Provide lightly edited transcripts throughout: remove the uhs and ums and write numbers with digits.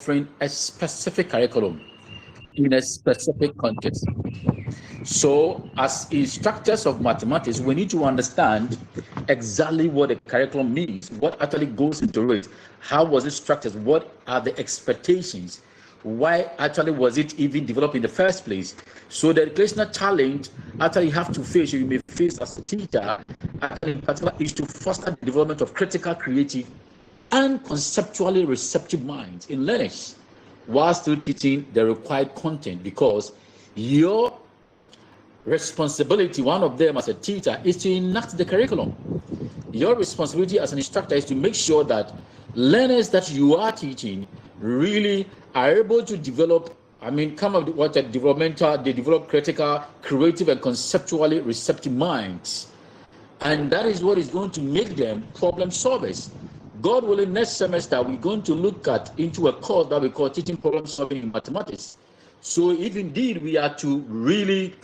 offering a specific curriculum in a specific context. So, as instructors of mathematics, we need to understand exactly what the curriculum means, what actually goes into it, how was it structured, what are the expectations, why actually was it even developed in the first place. So, the educational challenge actually you have to face, you may face as a teacher, actually in particular, is to foster the development of critical, creative, and conceptually receptive minds in learners while still teaching the required content, because your responsibility, one of them as a teacher, is to enact the curriculum. Your responsibility as an instructor is to make sure that learners that you are teaching really are able to develop, come up with what a developmental, they develop critical, creative, and conceptually receptive minds. And that is what is going to make them problem solvers. God willing, next semester, we're going to look into a course that we call teaching problem solving in mathematics. So if indeed we are to really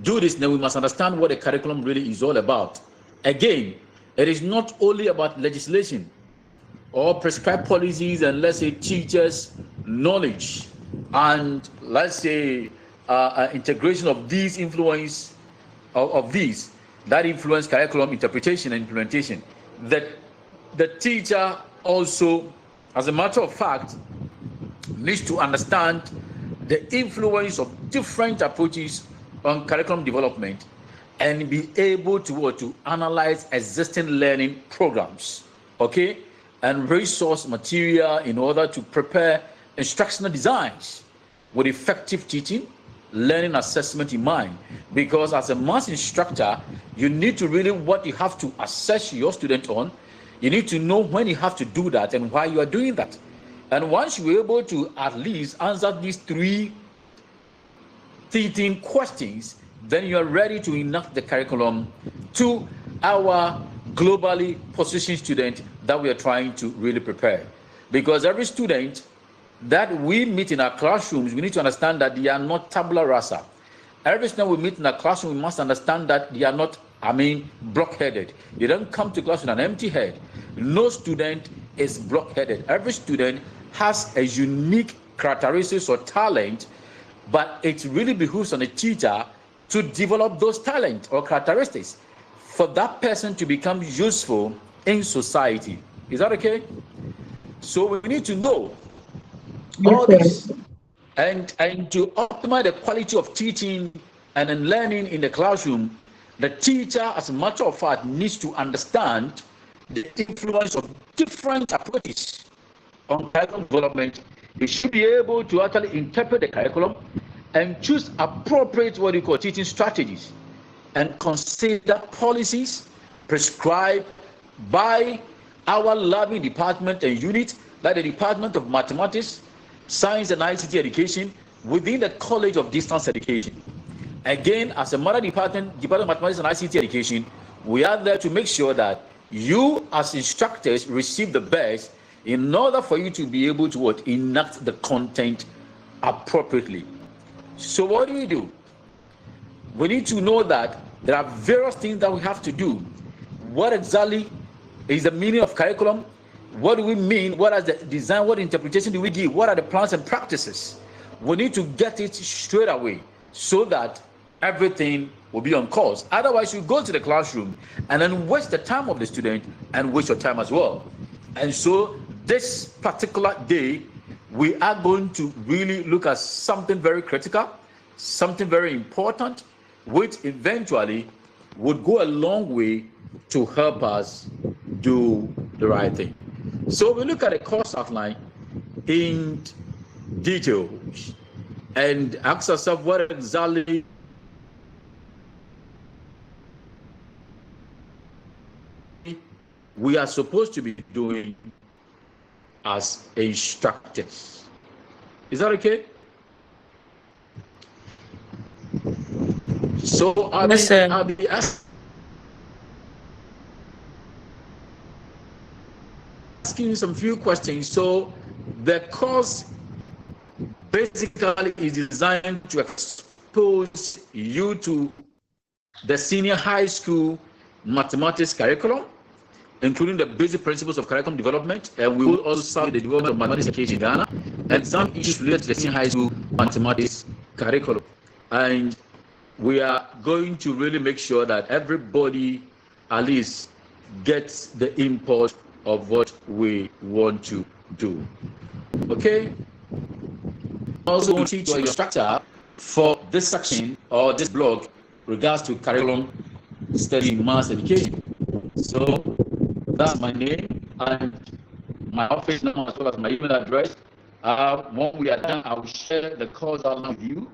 do this, then we must understand what the curriculum really is all about. Again, it is not only about legislation or prescribed policies and, let's say, teachers' knowledge and, let's say, integration of these influence of these that influence curriculum interpretation and implementation. That the teacher also, as a matter of fact, needs to understand the influence of different approaches on curriculum development and be able to analyze existing learning programs, okay, and resource material in order to prepare instructional designs with effective teaching, learning assessment in mind. Because as a math instructor, you need to really what you have to assess your student on. You need to know when you have to do that and why you are doing that. And once you're able to at least answer these three teaching questions, then you are ready to enact the curriculum to our globally positioned student that we are trying to really prepare. Because every student that we meet in our classrooms, we need to understand that they are not tabula rasa. Every student we meet in our classroom, we must understand that they are not, block-headed. You don't come to class with an empty head. No student is block-headed. Every student has a unique characteristics or talent, but it really behooves on a teacher to develop those talents or characteristics for that person to become useful in society. Is that okay? So we need to know all this and to optimize the quality of teaching and then learning in the classroom. The teacher, as a matter of fact, needs to understand the influence of different approaches on curriculum development. He should be able to actually interpret the curriculum and choose appropriate what you call teaching strategies and consider policies prescribed by our learning department and unit, like the Department of Mathematics, Science and ICT Education within the College of Distance Education. Again, as a mother department of Mathematics and ICT Education, we are there to make sure that you as instructors receive the best in order for you to be able to enact the content appropriately. So what do? We need to know that there are various things that we have to do. What exactly is the meaning of curriculum? What do we mean? What is the design? What interpretation do we give? What are the plans and practices? We need to get it straight away so that everything will be on course. Otherwise, you go to the classroom and then waste the time of the student and waste your time as well. And so this particular day, we are going to really look at something very critical, something very important, which eventually would go a long way to help us do the right thing. So we look at a course outline in detail and ask ourselves what exactly we are supposed to be doing as instructors. Is that okay? So I'll be asking some few questions. So the course basically is designed to expose you to the senior high school mathematics curriculum including the basic principles of curriculum development, and we will also start the development of mathematics education in Ghana, and some issues related to the senior high school mathematics curriculum. And we are going to really make sure that everybody at least gets the import of what we want to do. Okay? Also want to teach your structure for this section or this blog regards to curriculum study mass education. So that's my name and my office number as well as my email address. When we are done, I will share the course outline with you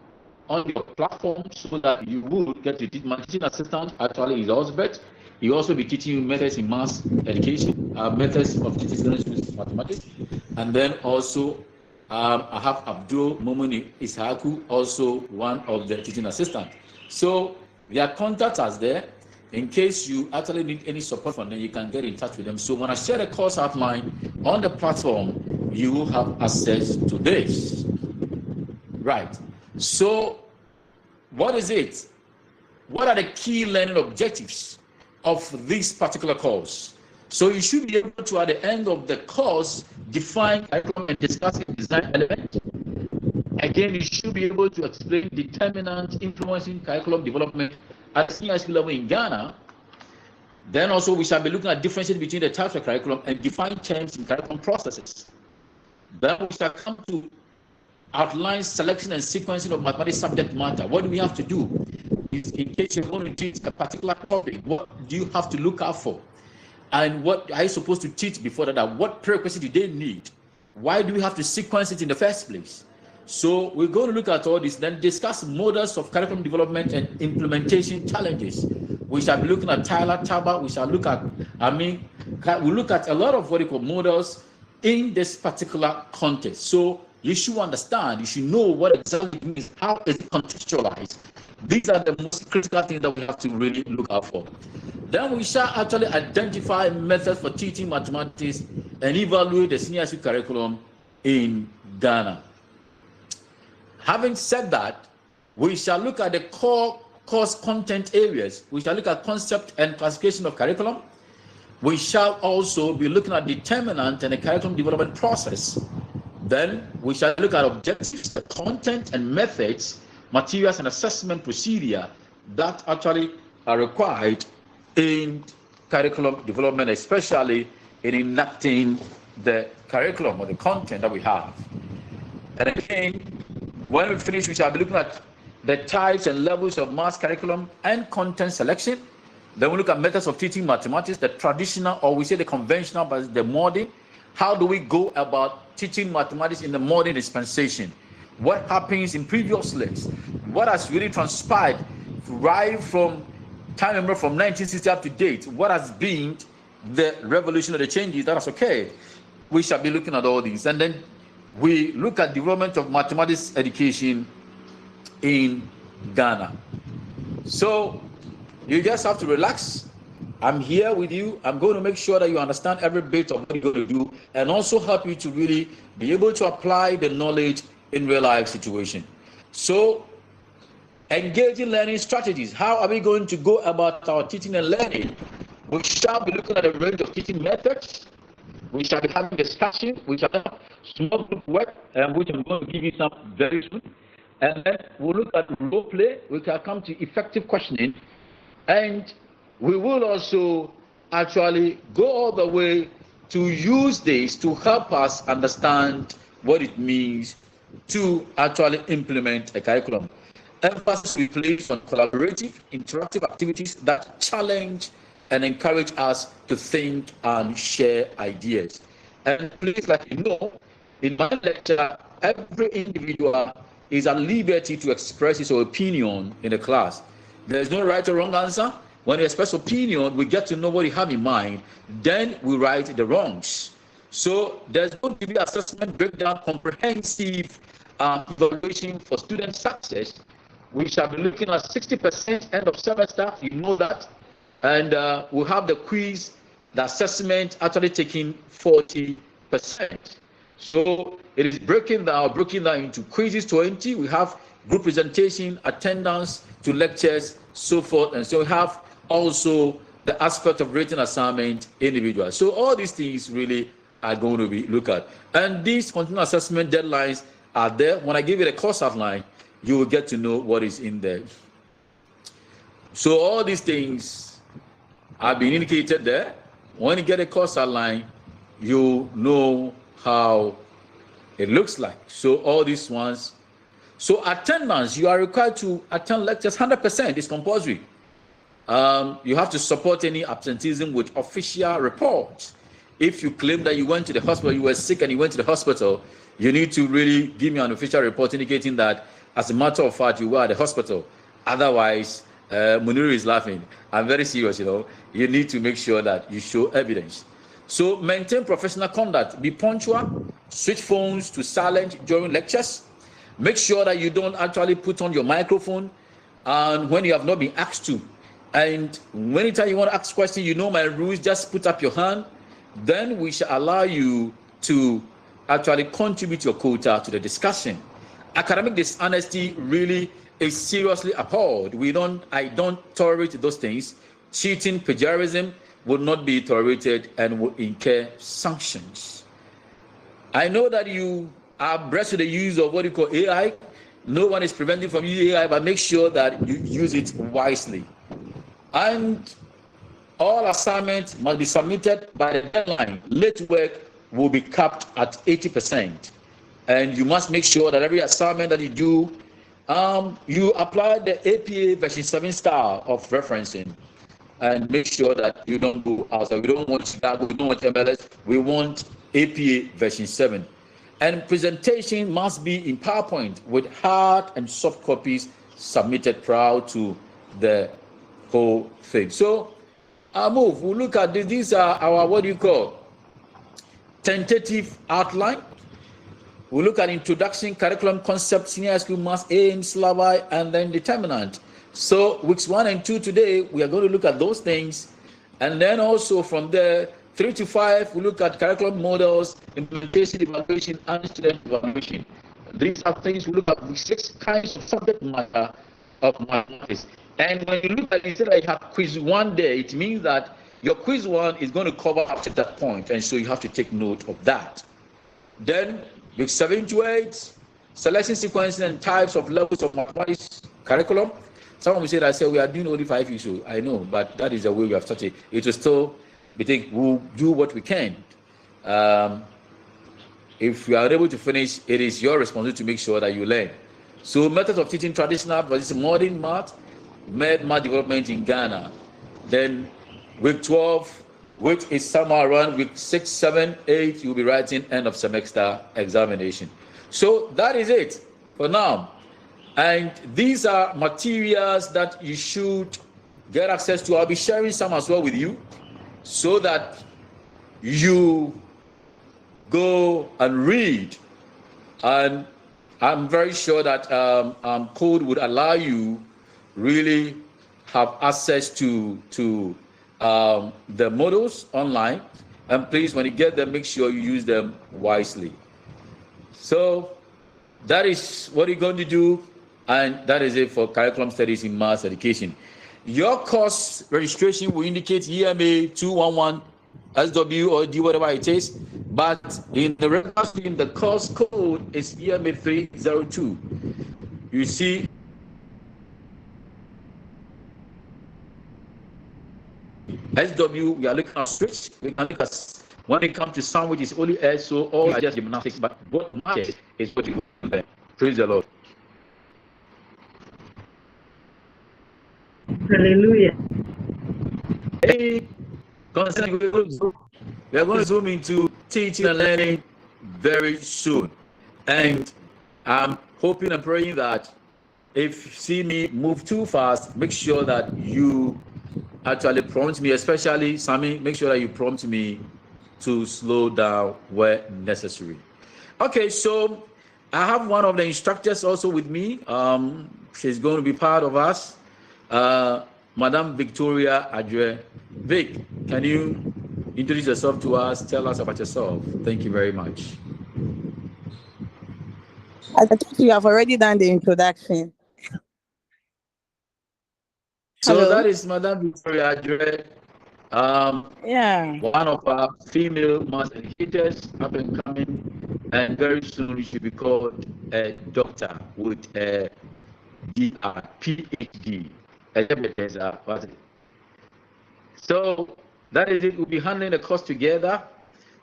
on your platform so that you will get to teach. My teaching assistant actually is Elizabeth. He will also be teaching you methods in mass education, methods of teaching students mathematics. And then also I have Abdul Momoni Ishaku, also one of the teaching assistants. So their contacts are there. In case you actually need any support from them, you can get in touch with them. So when I share the course outline on the platform, you will have access to this. Right. So what is it? What are the key learning objectives of this particular course? So you should be able to, at the end of the course, define curriculum and discuss its design element. Again, you should be able to explain determinants influencing curriculum development at senior high school level in Ghana. Then also we shall be looking at differences between the types of curriculum and define terms in curriculum processes. Then we shall come to outline selection and sequencing of mathematics subject matter. What do we have to do? In case you're going to teach a particular topic, what do you have to look out for? And what are you supposed to teach before that? What prerequisites do they need? Why do we have to sequence it in the first place? So we're going to look at all this, then discuss models of curriculum development and implementation challenges. We shall be looking at Tyler Taba. We shall look at, we look at a lot of what we call models in this particular context. So you should understand, you should know what exactly it means, how is it contextualized. These are the most critical things that we have to really look out for. Then we shall actually identify methods for teaching mathematics and evaluate the senior high school curriculum in Ghana. Having said that, we shall look at the core course content areas. We shall look at concept and classification of curriculum. We shall also be looking at determinant and the curriculum development process. Then we shall look at objectives, the content and methods, materials and assessment procedure that actually are required in curriculum development, especially in enacting the curriculum or the content that we have. And again, when we finish, we shall be looking at the types and levels of mass curriculum and content selection. Then we look at methods of teaching mathematics, the traditional, or we say the conventional, but the modern. How do we go about teaching mathematics in the modern dispensation? What happens in previous years? What has really transpired right from time member from 1960 up to date? What has been the revolution or the changes that has occurred? We shall be looking at all these. And then we look at development of mathematics education in Ghana. So you just have to relax. I'm here with you. I'm going to make sure that you understand every bit of what you're going to do and also help you to really be able to apply the knowledge in real life situation. So engaging learning strategies. How are we going to go about our teaching and learning? We shall be looking at a range of teaching methods. We shall be having discussion. We shall have small group work, which I'm going to give you some very soon. And then we'll look at role play. We can come to effective questioning. And we will also actually go all the way to use this to help us understand what it means to actually implement a curriculum. Emphasis we place on collaborative, interactive activities that challenge and encourage us to think and share ideas. And please, like you know, in my lecture, every individual is at liberty to express his opinion in the class. There's no right or wrong answer. When you express opinion, we get to know what you have in mind. Then we write the wrongs. So there's going to be assessment breakdown, comprehensive evaluation for student success. We shall be looking at 60% end of semester. You know that. And we'll have the quiz, the assessment actually taking 40%. So it is breaking down into quizzes 20. We have group presentation, attendance to lectures, so forth. And so we have also the aspect of written assignment individual. So all these things really are going to be looked at. And these continuous assessment deadlines are there. When I give you the course outline, you will get to know what is in there. So all these things have been indicated there. When you get a course outline, you know how it looks like. So all these ones. So attendance, you are required to attend lectures 100%. It's compulsory. You have to support any absenteeism with official reports. If you claim that you went to the hospital, you were sick and you went to the hospital, you need to really give me an official report indicating that, as a matter of fact, you were at the hospital. Otherwise, Muniru is laughing. I'm very serious, You need to make sure that you show evidence. So maintain professional conduct. Be punctual. Switch phones to silent during lectures. Make sure that you don't actually put on your microphone and when you have not been asked to. And anytime you want to ask questions, you know my rules, just put up your hand. Then we shall allow you to actually contribute your quota to the discussion. Academic dishonesty really is seriously abhorred. I don't tolerate those things. Cheating, plagiarism will not be tolerated and will incur sanctions. I know that you are abreast with the use of what you call AI. No one is preventing from using AI, but make sure that you use it wisely. And all assignments must be submitted by the deadline. Late work will be capped at 80%. And you must make sure that every assignment that you do, you apply the APA version 7 style of referencing and make sure that you don't go outside. We don't want Chicago, we don't want MLS, we want APA version 7. And presentation must be in PowerPoint with hard and soft copies submitted prior to the whole thing. So I'll move. We'll look at this. These are our tentative outline. We'll look at introduction, curriculum, concept, senior high school maths, aims, syllabi, and then determinant. So weeks 1 and 2 today, we are going to look at those things. And then also from there, 3 to 5, we look at curriculum models, implementation, evaluation, and student evaluation. These are things we look at with 6 kinds of subject matter of mathematics. And when you look at it, that you have quiz 1 there, it means that your quiz 1 is going to cover up to that point, and so you have to take note of that. Then week 7 to 8, selection sequencing and types of levels of mathematics curriculum. Someone will say that we are doing only 5 issues. I know, but that is the way we have started. It will still, we think we'll do what we can. If we are able to finish, it is your responsibility to make sure that you learn. So methods of teaching traditional versus modern math, math development in Ghana. Then week 12, which is somewhere around week 6, 7, 8, you'll be writing end of semester examination. So that is it for now. And these are materials that you should get access to. I'll be sharing some as well with you so that you go and read. And I'm very sure that code would allow you really have access to the models online. And please, when you get them, make sure you use them wisely. So that is what you're going to do. And that is it for curriculum studies in maths education. Your course registration will indicate EMA211 SW or D, whatever it is. But in the regular stream, the course code is EMA302. You see, SW, we are looking at switch. We can look at when it comes to sandwich, it's only S, so all are just gymnastics. But what matters is what you learn. Praise the Lord. Hallelujah. Hey, we are going to zoom into teaching and learning very soon. And I'm hoping and praying that if you see me move too fast, make sure that you actually prompt me, especially Sammy, make sure that you prompt me to slow down where necessary. Okay, so I have one of the instructors also with me. She's going to be part of us. Madam Victoria Adre. Vic, can you introduce yourself to us? Tell us about yourself. Thank you very much. I think you have already done the introduction. So Hello. that is Madam Victoria Adre. Yeah. One of our female mass educators, up and coming, and very soon she will be called a doctor with a PhD. So that is it. We'll be handling the course together.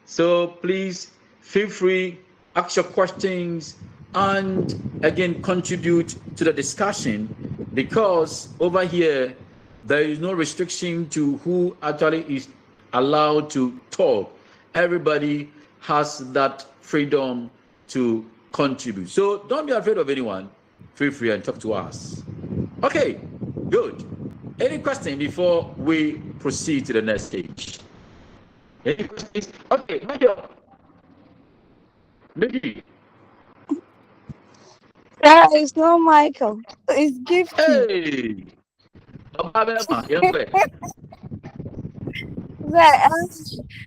So please feel free, ask your questions, and again contribute to the discussion, because over here there is no restriction to who actually is allowed to talk. Everybody has that freedom to contribute. So don't be afraid of anyone. Feel free and talk to us. Okay, good. Any question before we proceed to the next stage? Any questions? Okay, Major. Maybe. It's not Michael. It's Gifty. Hey.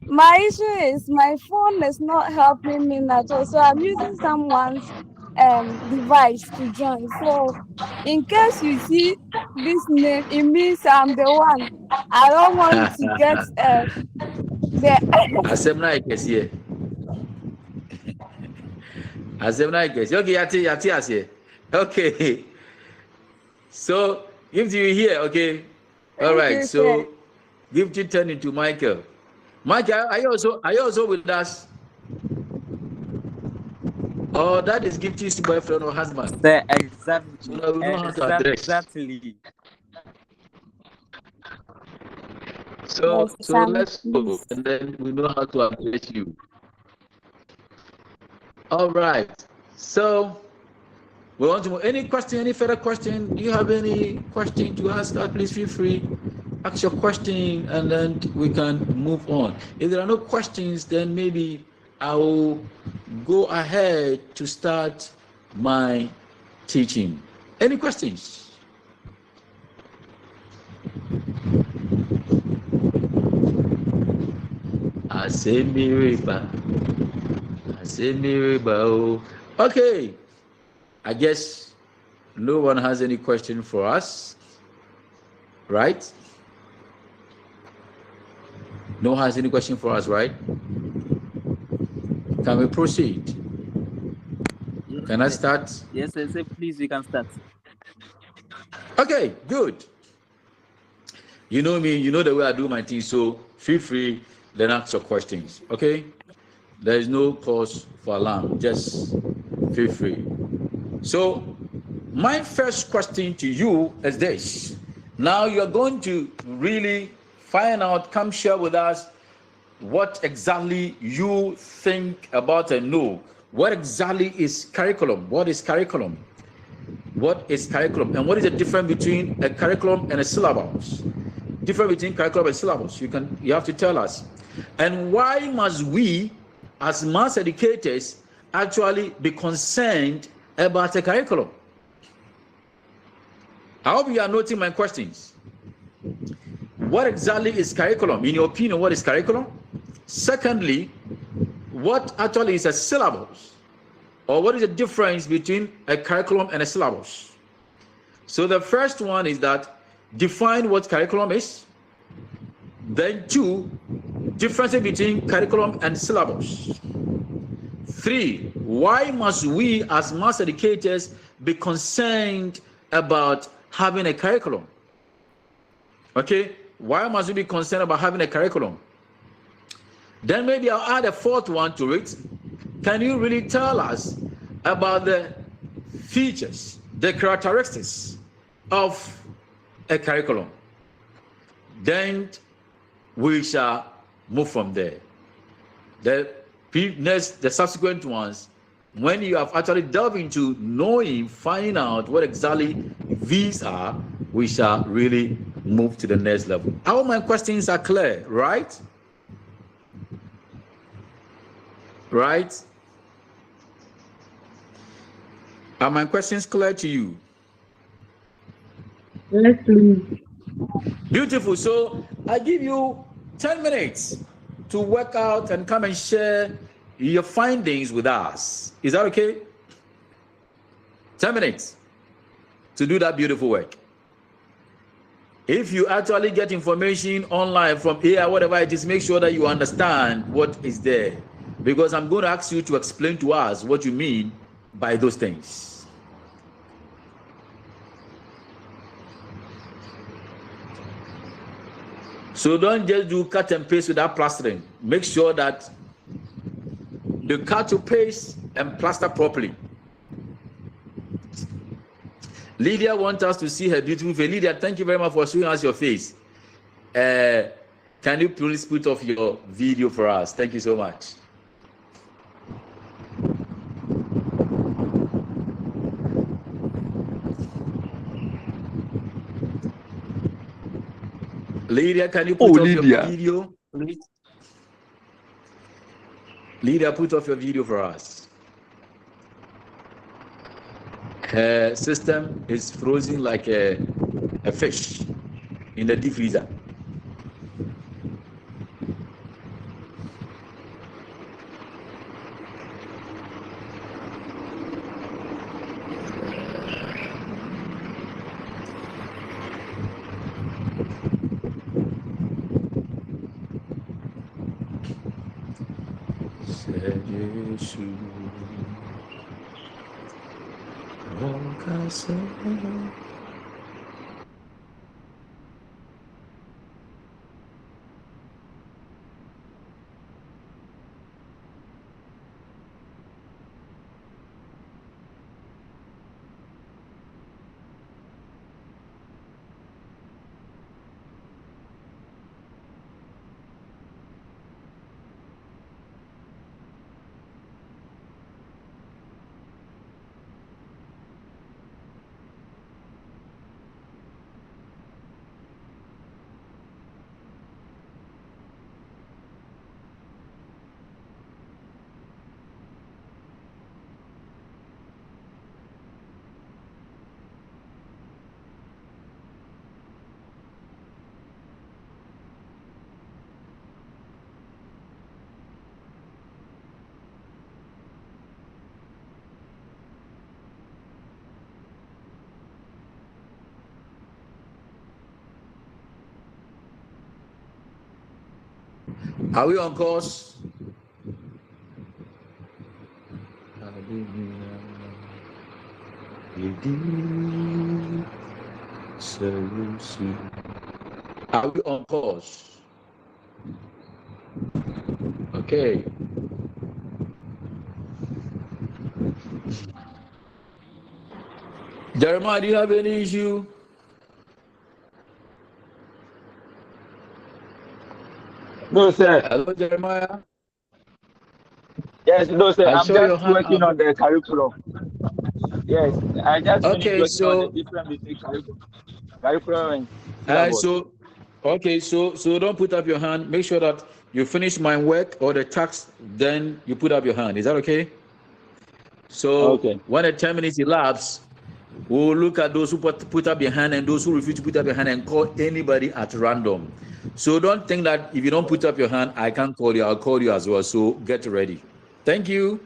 My issue is my phone is not helping me at all. So I'm using someone's device to join. So in case you see this name, it means I'm the one. I don't want to get the Assembly I guess here. Assembly I guess. Okay, yati. Okay. So give you here, okay. All right. So give you turn into Michael. Michael, are you also with us? Oh, that is Gifty's boyfriend or husband. Exactly. So now we know how to address. Exactly. So let's go, and then we know how to address you. All right. So we want to move. Any question? Any further question? Do you have any question to ask us? Please feel free. Ask your question, and then we can move on. If there are no questions, then maybe I will go ahead to start my teaching. Any questions? Okay. I guess no one has any question for us, right? No one has any question for us, right? Can we proceed? Can I start? Yes, please, we can start. Okay, good. You know me, you know the way I do my thing, so feel free, then ask your questions, okay? There is no cause for alarm, just feel free. So, my first question to you is this. Now you're going to really find out, come share with us what exactly you think about and know. What exactly is curriculum? What is curriculum? What is curriculum? And what is the difference between a curriculum and a syllabus? Difference between curriculum and syllabus. You have to tell us. And why must we, as mass educators, actually be concerned about a curriculum? I hope you are noting my questions. What exactly is curriculum? In your opinion, what is curriculum? Secondly, what actually is a syllabus? Or what is the difference between a curriculum and a syllabus? So the first one is that define what curriculum is. Then 2, differences between curriculum and syllabus. 3, why must we as mass educators be concerned about having a curriculum? Okay, why must we be concerned about having a curriculum? Then maybe I'll add a 4th one to it. Can you really tell us about the features, the characteristics of a curriculum? Then we shall move from there. The subsequent ones, when you have actually delved into knowing, finding out what exactly these are, we shall really move to the next level. All my questions are clear, right? Right? Are my questions clear to you? Yes, please. Beautiful. So I give you 10 minutes to work out and come and share your findings with us. Is that okay? 10 minutes to do that beautiful work. If you actually get information online from AI, whatever it is, make sure that you understand what is there. Because I'm going to ask you to explain to us what you mean by those things. So don't just do cut and paste without plastering. Make sure that you cut to paste and plaster properly. Lydia wants us to see her beautiful face. Lydia, thank you very much for showing us your face. Can you please put off your video for us? Thank you so much. Lydia, can you put off your video, please? Lydia, put off your video for us. Her system is frozen like a fish in the deep freezer. Are we on course? Are we on course? Okay. Jeremiah, do you have any issue? No, sir. Hello, Jeremiah. Yes, no, sir. I I'm saw your just hand working up. on the curriculum. Yes, I just finished Okay, working on the so different between curriculum and syllabus. so don't put up your hand. Make sure that you finish my work or the task, then you put up your hand. Is that okay? So Okay. when the 10 minutes elapse, we'll look at those who put up their hand and those who refuse to put up their hand and call anybody at random. So don't think that if you don't put up your hand, I can't call you. I'll call you as well. So get ready. Thank you.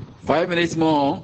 5 minutes more.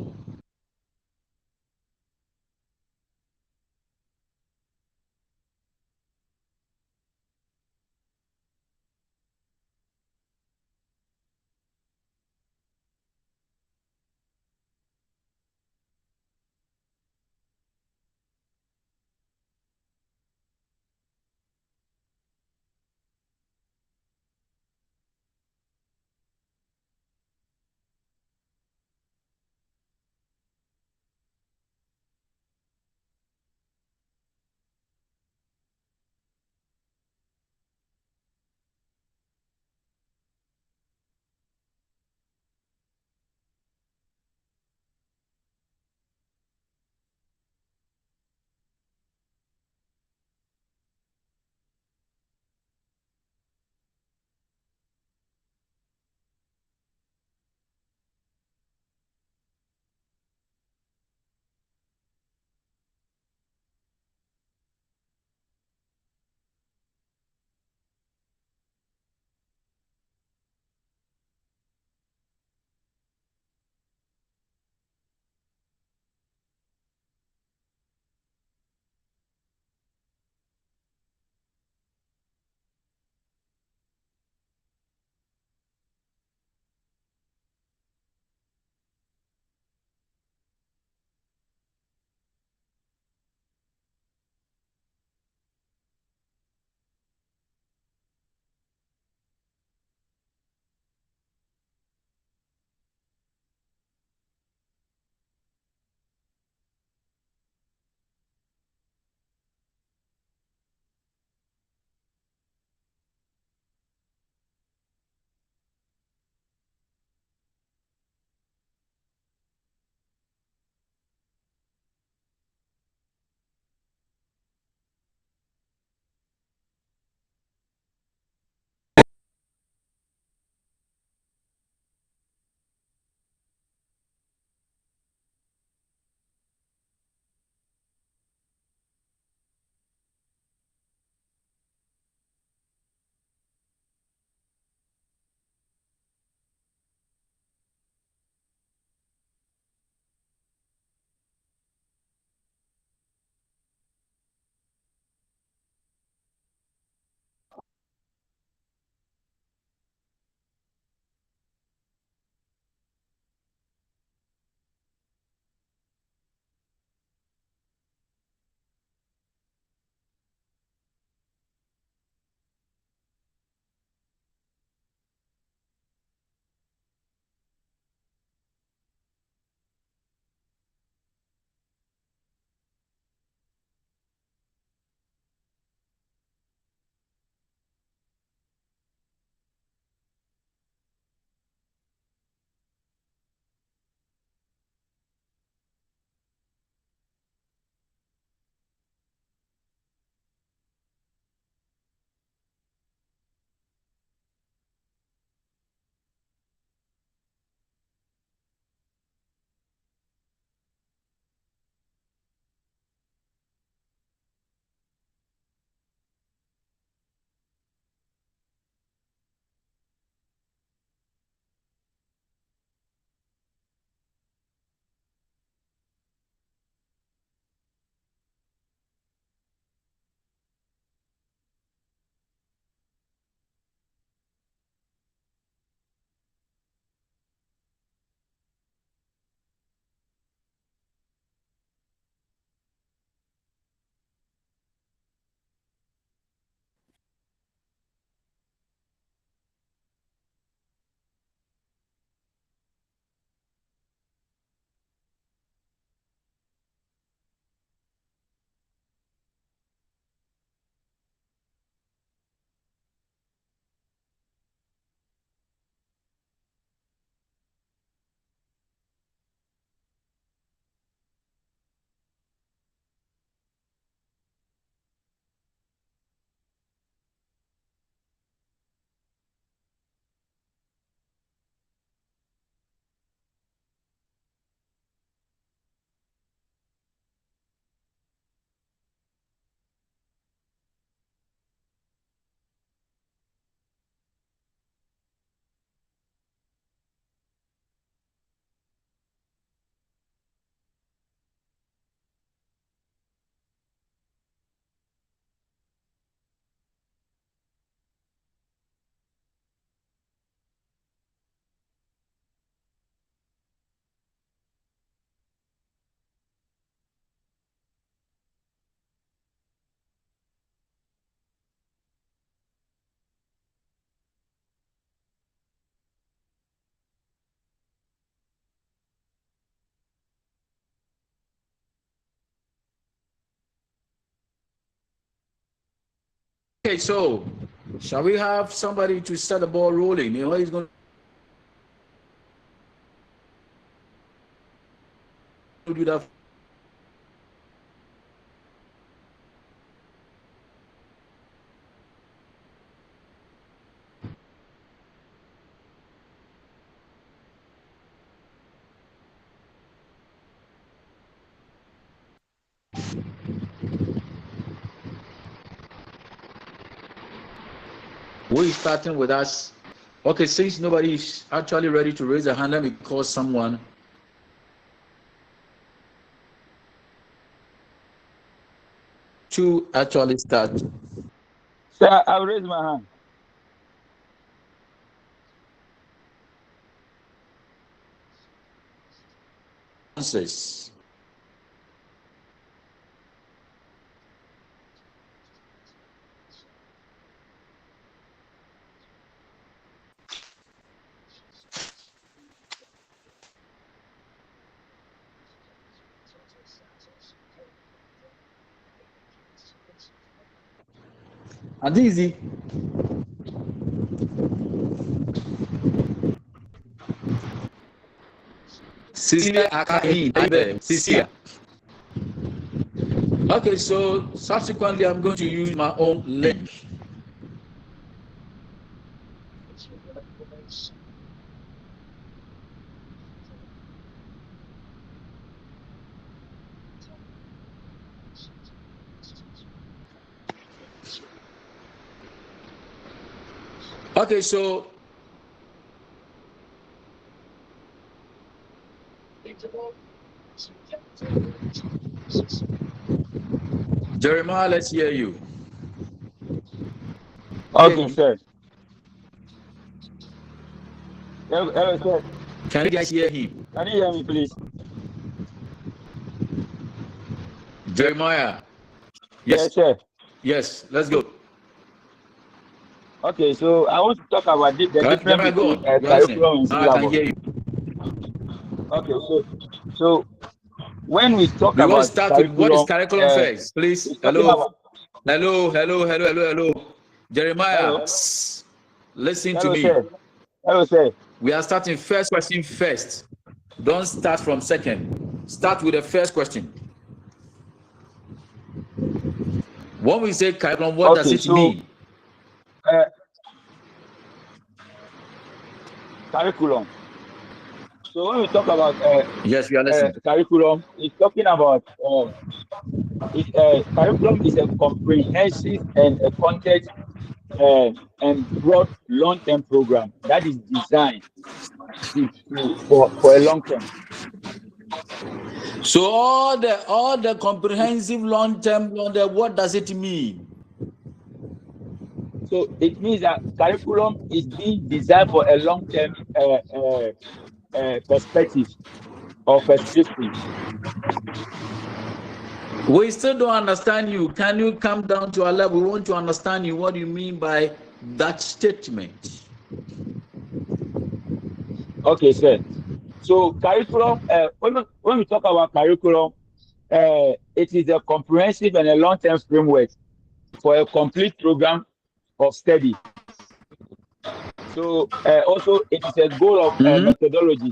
Okay, so shall we have somebody to start the ball rolling? You know, he's going to do that. Who is starting with us? Okay, since nobody is actually ready to raise a hand, let me call someone. To actually start. Sir, I'll raise my hand. Answers. Adizi. Cecilia Akahi, Cecilia. Okay, so subsequently, I'm going to use my own link. Okay, so Jeremiah, let's hear you. Okay, sir. Hello, sir. Can you guys hear him? Can you hear me, please? Jeremiah. Yes, sir. Yes, let's go. Okay, so I want to talk about the difference Jeremiah, go between on. curriculum and Now I can syllabus. hear you. Okay, so when we talk We will about start with what is curriculum, curriculum first, please. we're talking about. Hello. Jeremiah, Hello. listen to Hello, me. sir. Hello, sir. We are starting first question first. Don't start from second. Start with the first question. When we say curriculum, what does it mean? Curriculum. So when we talk about yes, we are listening. Curriculum, it's talking about curriculum is a comprehensive and a context and broad long-term program that is designed for a long term. So all the comprehensive long-term, what does it mean? So it means that curriculum is being designed for a long-term perspective or perspective. We still don't understand you. Can you come down to our level? We want to understand you. What do you mean by that statement? Okay, sir. So curriculum, when we talk about curriculum, it is a comprehensive and a long-term framework for a complete program of study. So also it is a goal of methodology.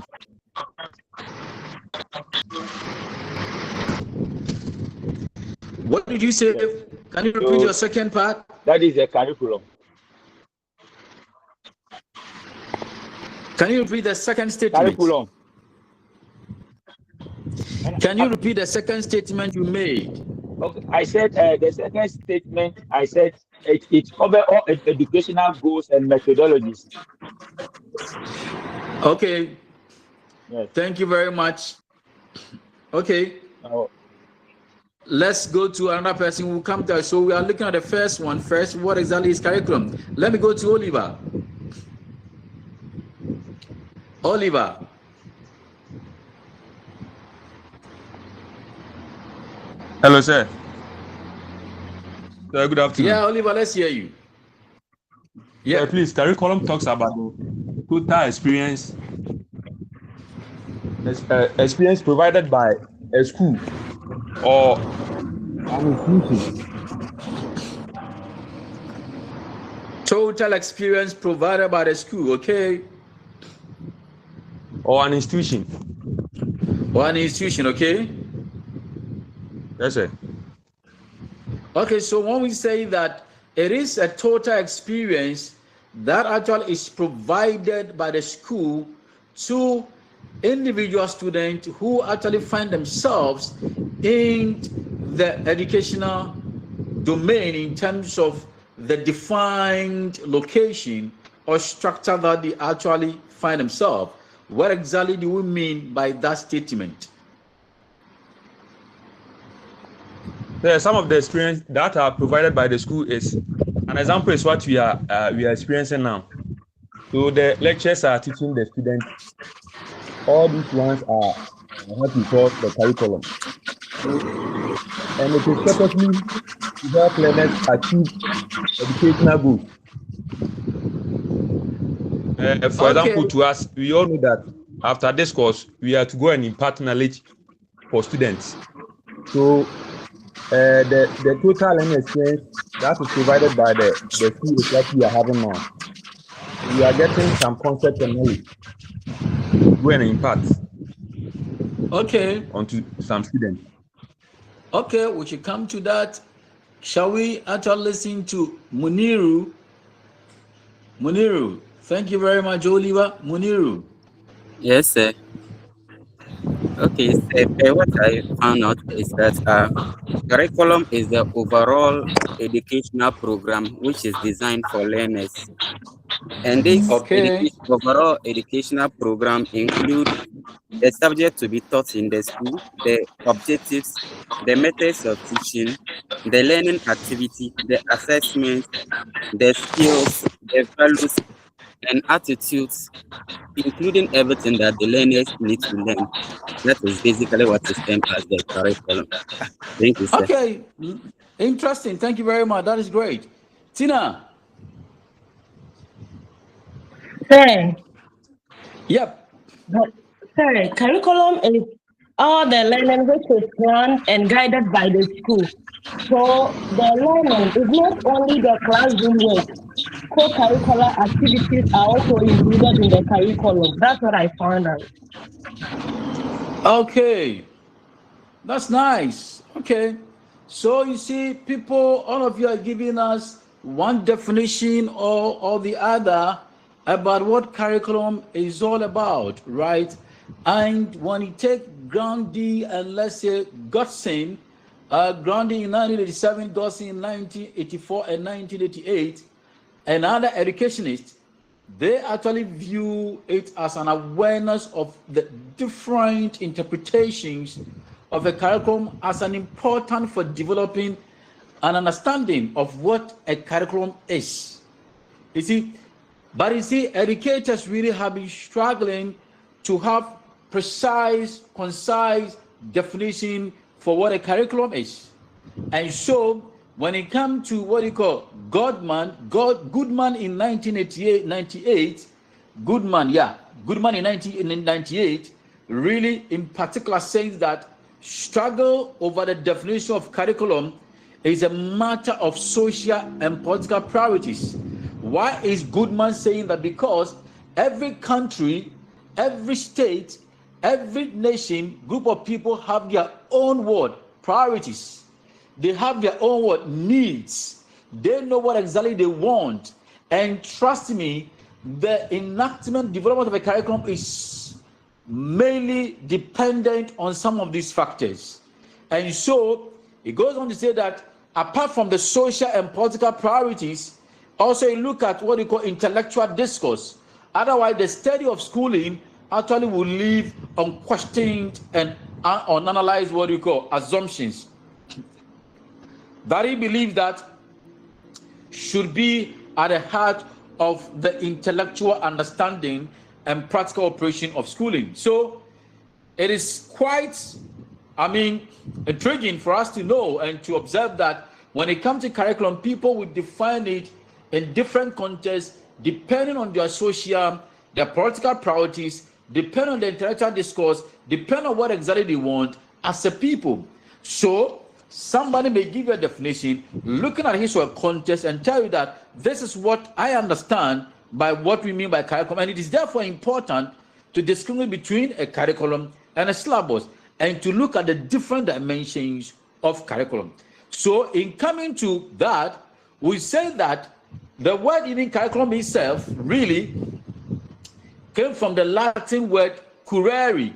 What did you say? Yes. Can you repeat your second part? That is a curriculum. Can you repeat the second statement? Curriculum. Can you repeat the second statement you made? Okay, I said the second statement, I said it covers all educational goals and methodologies. Okay. Yes. Thank you very much. Okay. Let's go to another person who will come to us. So we are looking at the first one first. What exactly is curriculum? Let me go to Oliver. Oliver. Hello, sir. Good afternoon. Yeah, Oliver, let's hear you. Yeah, please. Curriculum talks about the total experience provided by a school or an institution total experience provided by the school, okay? Or an institution. Or an institution, okay? Yes, sir. Okay, so when we say that it is a total experience that actually is provided by the school to individual students who actually find themselves in the educational domain in terms of the defined location or structure that they actually find themselves. What exactly do we mean by that statement? Some of the experience that are provided by the school is an example is what we are experiencing now. So the lectures are teaching the students. All these ones are what we call the curriculum, and it is purposely to help learners achieve educational goals. For example, to us, we all know that after this course, we are to go and impart knowledge for students. So the total learning experience that is provided by the school is what we are having now. We are getting some concept and knowledge to go and impart onto some students. Okay, we should come to that. Shall we actually listen to Muniru? Muniru, thank you very much, Oliver. Muniru. Yes, sir. Okay, so what I found out is that curriculum is the overall educational program which is designed for learners. And this overall educational program includes the subject to be taught in the school, the objectives, the methods of teaching, the learning activity, the assessment, the skills, the values, and attitudes, including everything that the learners need to learn. That is basically what is termed as the curriculum. Thank you, sir. Okay, interesting. Thank you very much. That is great. Tina. Sir. Yep. Sir, curriculum is all the learning which is planned and guided by the school. So the learning is not only the classroom work. Co-curricular activities are also included in the curriculum. That's what I found out. Okay, that's nice. Okay, so you see, people, all of you are giving us one definition or the other about what curriculum is all about, right? And when you take Grundy and let's say Godson, Grundy in 1987, Godson in 1984 and 1988, and other educationists, they actually view it as an awareness of the different interpretations of a curriculum as an important for developing an understanding of what a curriculum is. You see, but you see, educators really have been struggling to have precise, concise definition for what a curriculum is. And so when it comes to what you call Goodman in 1998, Goodman in 1998, really in particular says that struggle over the definition of curriculum is a matter of social and political priorities. Why is Goodman saying that? Because every country, every state, every nation, group of people have their own word priorities. They have their own word needs. They know what exactly they want. And trust me, the enactment, development of a curriculum is mainly dependent on some of these factors. And so it goes on to say that apart from the social and political priorities, also you look at what you call intellectual discourse. Otherwise, the study of schooling actually will leave unquestioned and unanalyzed what you call assumptions that he believes that should be at the heart of the intellectual understanding and practical operation of schooling. So it is quite, intriguing for us to know and to observe that when it comes to curriculum, people will define it in different contexts depending on their social, their political priorities, depending on the intellectual discourse, depending on what exactly they want as a people. So somebody may give you a definition looking at his or her context and tell you that This is what I understand by what we mean by curriculum, and it is therefore important to distinguish between a curriculum and a syllabus, and to look at the different dimensions of curriculum. So in coming to that, we say that the word even curriculum itself really came from the Latin word currere,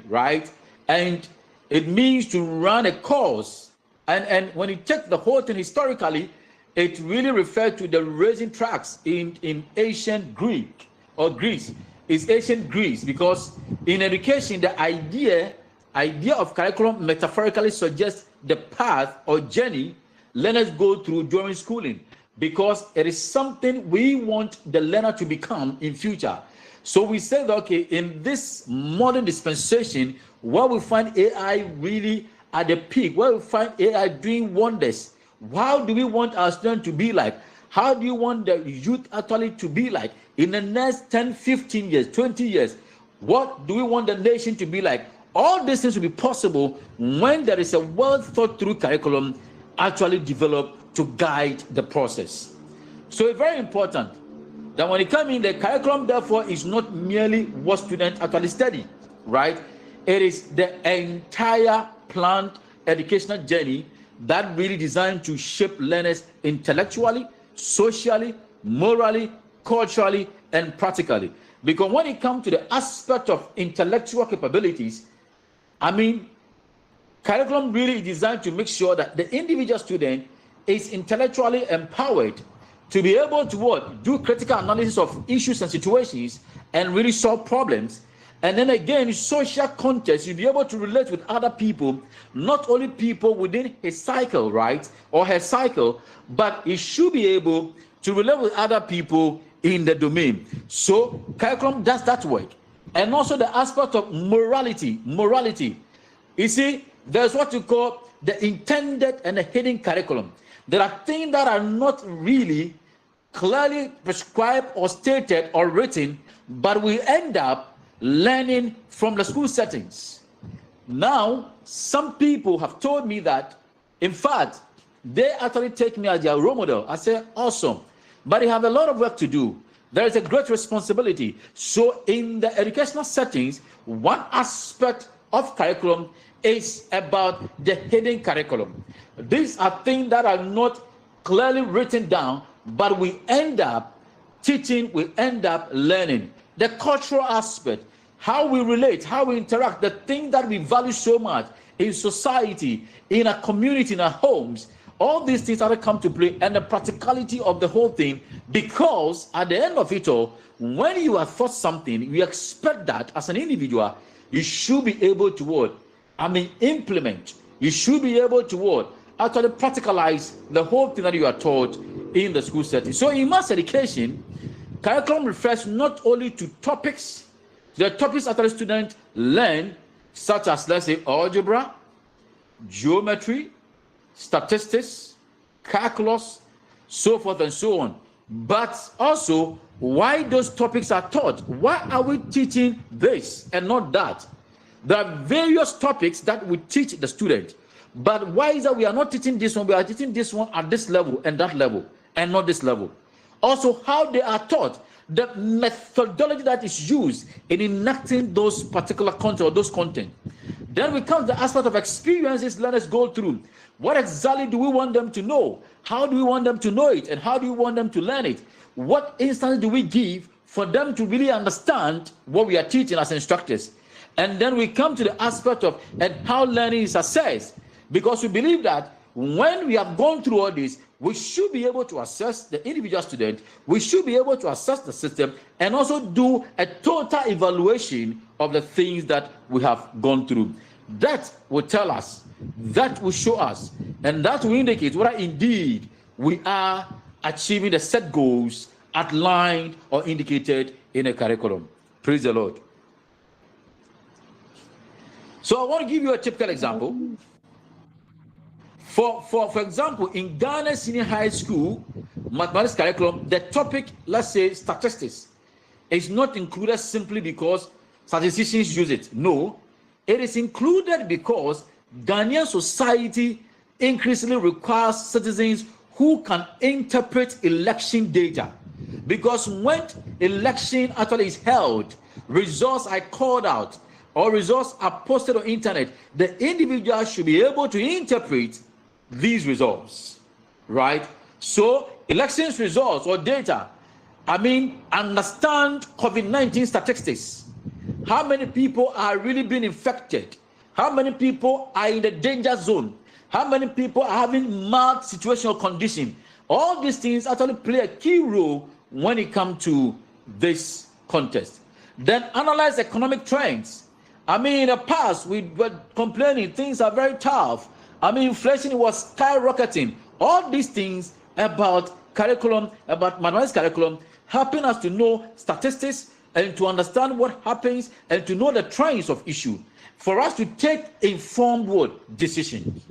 right? And it means to run a course. And when you take the whole thing historically, it really referred to the raising tracks in ancient Greek or Greece. It's ancient Greece, because in education, the idea of curriculum metaphorically suggests the path or journey learners go through during schooling, because it is something we want the learner to become in future. So we said, okay, in this modern dispensation, where we find AI really at the peak, where we find AI doing wonders, how do we want our students to be like? How do you want the youth actually to be like in the next 10, 15 years, 20 years? What do we want the nation to be like? All these things will be possible when there is a well thought through curriculum actually developed to guide the process. So it's very important that when it comes in, the curriculum therefore is not merely what students actually study, right? It is the entire planned educational journey that really designed to shape learners intellectually, socially, morally, culturally, and practically. Because when it comes to the aspect of intellectual capabilities, I mean, curriculum really is designed to make sure that the individual student is intellectually empowered to be able to what? Do critical analysis of issues and situations and really solve problems. And then again, social context, you'll be able to relate with other people, not only people within his cycle, right? Or her cycle, but he should be able to relate with other people in the domain. So curriculum does that work. And also the aspect of morality. You see, there's what you call the intended and the hidden curriculum. There are things that are not really clearly prescribed or stated or written, but we end up learning from the school settings. Now, some people have told me that, in fact, they actually take me as their role model. I say, awesome, but they have a lot of work to do. There is a great responsibility. So in the educational settings, one aspect of curriculum is about the hidden curriculum. These are things that are not clearly written down, but we end up teaching, we end up learning. The cultural aspect, how we relate, how we interact, the thing that we value so much in society, in a community, in our homes, all these things are to come to play, and the practicality of the whole thing, because at the end of it all, when you have thought something, you expect that as an individual, you should be able to what? Implement. You should be able to what? Actually practicalize the whole thing that you are taught in the school setting. So in mass education, curriculum refers not only to topics, the topics that the students learn, such as, let's say, algebra, geometry, statistics, calculus, so forth and so on, but also why those topics are taught. Why are we teaching this and not that? There are various topics that we teach the student, but why is that we are not teaching this one? We are teaching this one at this level and that level, and not this level. Also, how they are taught, the methodology that is used in enacting those particular content or those content. Then we come to the aspect of experiences learners go through. What exactly do we want them to know? How do we want them to know it? And how do we want them to learn it? What instance do we give for them to really understand what we are teaching as instructors? And then we come to the aspect of and how learning is assessed, because we believe that when we have gone through all this, we should be able to assess the individual student, we should be able to assess the system, and also do a total evaluation of the things that we have gone through. That will tell us, that will show us, and that will indicate whether indeed we are achieving the set goals outlined or indicated in a curriculum. Praise the Lord. So I want to give you a typical example. For example, in Ghana Senior High School mathematics curriculum, the topic, let's say statistics, is not included simply because statisticians use it. No, it is included because Ghanaian society increasingly requires citizens who can interpret election data. Because when election actually is held, results are called out or results are posted on internet, the individual should be able to interpret these results, right? So elections results or data, understand COVID-19 statistics. How many people are really being infected? How many people are in the danger zone? How many people are having mild situational condition? All these things actually play a key role when it comes to this contest. Then analyze economic trends. In the past, we were complaining things are very tough. Inflation was skyrocketing. All these things about curriculum, about mathematics curriculum, helping us to know statistics and to understand what happens and to know the trends of issue for us to take informed decisions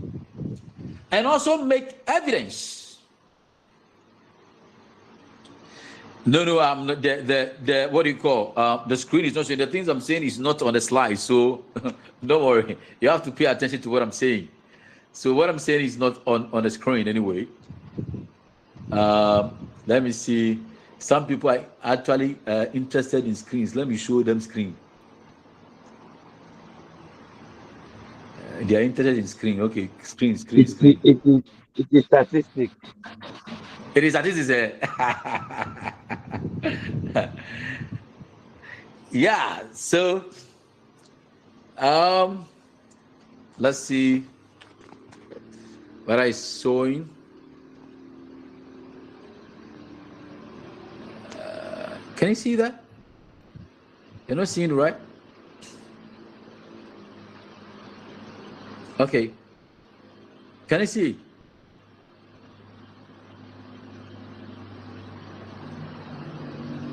and also make evidence. No, I'm not the what do you call the screen is not showing. The things I'm saying is not on the slide, so don't worry. You have to pay attention to what I'm saying. So what I'm saying is not on the screen anyway. Let me see. Some people are actually interested in screens. Let me show them screen. They are interested in screen. Okay, screen. It is statistics. It is statistics. Yeah. So, let's see what I showing. Can you see that? You're not seeing it, right? Okay. Can you see?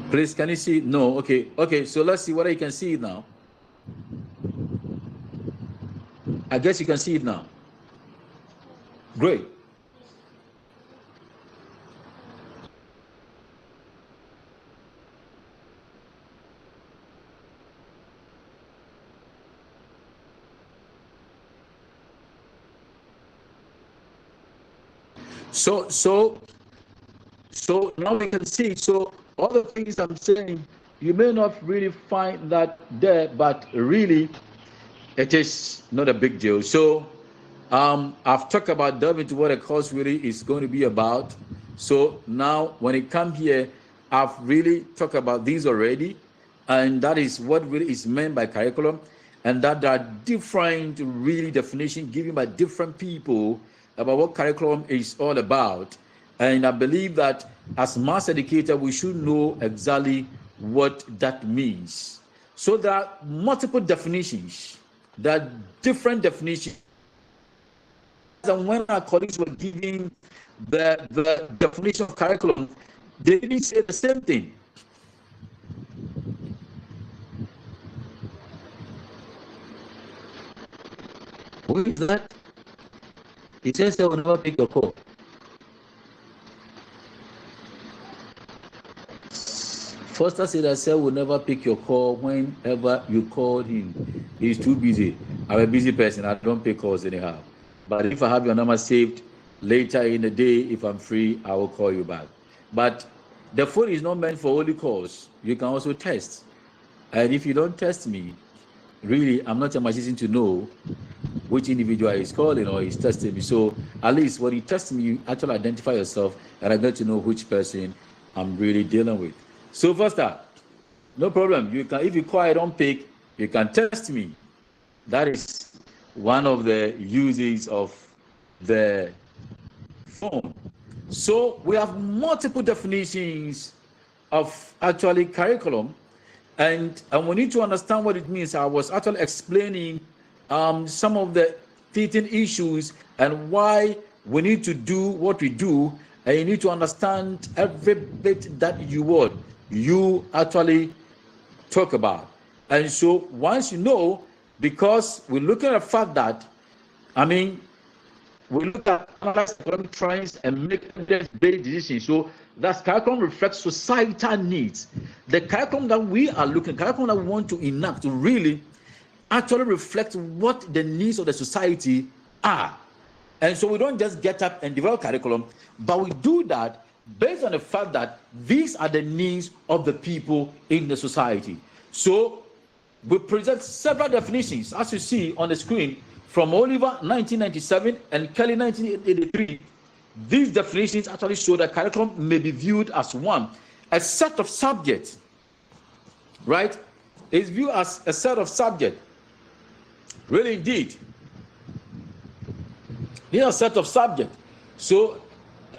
Please, can you see? No. Okay. So let's see whether you can see it now. I guess you can see it now. Great. So now we can see. So all the things I'm saying, you may not really find that there, but really, it is not a big deal. So I've talked about delving into what a course really is going to be about. So now when it comes here, I've really talked about these already, and that is what really is meant by curriculum, and that there are different really definitions given by different people about what curriculum is all about. And I believe that as mass educator, we should know exactly what that means. So there are multiple definitions, there are different definitions. And when our colleagues were giving the definition of curriculum, they didn't say the same thing. Who is that? He says they will never pick your call. Foster said that Sir will never pick your call whenever you call him. He's too busy. I'm a busy person. I don't pick calls anyhow. But if I have your number saved later in the day, if I'm free, I will call you back. But the phone is not meant for only calls. You can also text. And if you don't text me, really, I'm not a magician to know which individual is calling or is testing me. So at least when you test me, you actually identify yourself, and I get to know which person I'm really dealing with. So Foster, no problem. You can, if you call, I don't pick, you can test me. That is one of the uses of the phone. So we have multiple definitions of actually curriculum, and we need to understand what it means. I was actually explaining some of the teaching issues and why we need to do what we do, and you need to understand every bit that you actually talk about. And so once you know, because we're looking at the fact that, we look at analyze economic trends and make evidence-based decisions. So that curriculum reflects societal needs. The curriculum that we are looking, curriculum that we want to enact, to really actually reflect what the needs of the society are. And so we don't just get up and develop curriculum, but we do that based on the fact that these are the needs of the people in the society. So we present several definitions, as you see on the screen, from Oliver 1997 and Kelly 1983. These definitions actually show that curriculum may be viewed as one, a set of subjects, right? It's viewed as a set of subjects. Really, indeed. These are a set of subjects. So,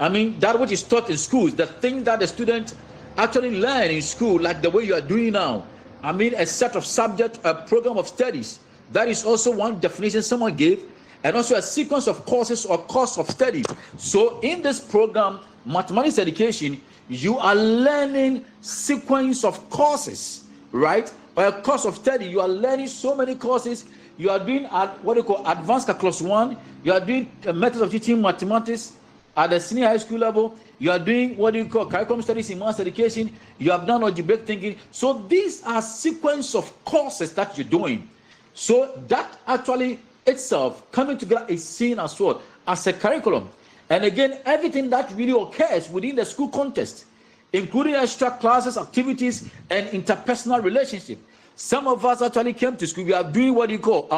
I mean, that which is taught in schools, the thing that the students actually learn in school, like the way you are doing now. I mean, a set of subject, a program of studies. That is also one definition someone gave, and also a sequence of courses or course of studies. So in this program, mathematics education, you are learning sequence of courses, right? Or a course of study, you are learning so many courses. You are doing what you call advanced calculus 1. You are doing methods of teaching mathematics at the senior high school level. You are doing what you call curriculum studies in maths education. You have done algebraic thinking. So these are sequence of courses that you're doing. So that actually itself coming together is seen as what? As a curriculum. And again, everything that really occurs within the school context, including extra classes, activities, and interpersonal relationship. Some of us actually came to school. We are doing what you call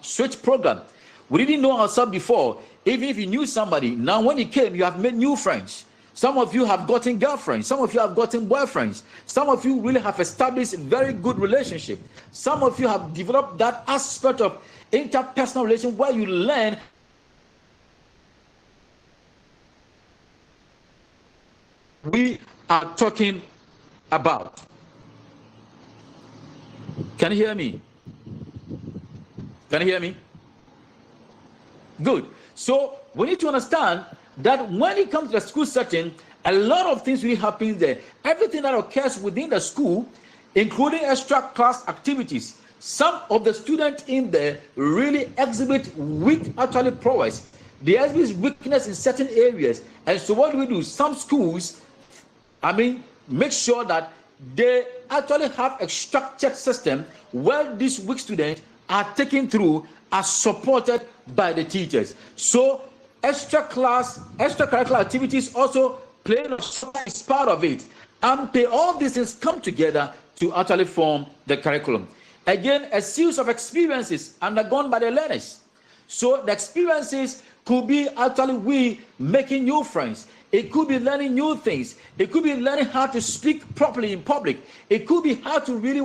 switch program. We didn't know ourselves before. Even if you knew somebody, now when you came, you have made new friends. Some of you have gotten girlfriends. Some of you have gotten boyfriends. Some of you really have established a very good relationship. Some of you have developed that aspect of interpersonal relation where you learn we are talking about. Can you hear me? Can you hear me? Good. So we need to understand that when it comes to the school setting, a lot of things really happen there. Everything that occurs within the school, including extra class activities, some of the students in there really exhibit weak actually prowess. They exhibit weakness in certain areas. And so what do we do? Some schools, make sure that they actually have a structured system where these weak students are taken through, are supported by the teachers. So extracurricular activities also play a part of it. And all these things come together to actually form the curriculum. Again, a series of experiences undergone by the learners. So the experiences could be actually we making new friends. It could be learning new things. It could be learning how to speak properly in public. It could be how to really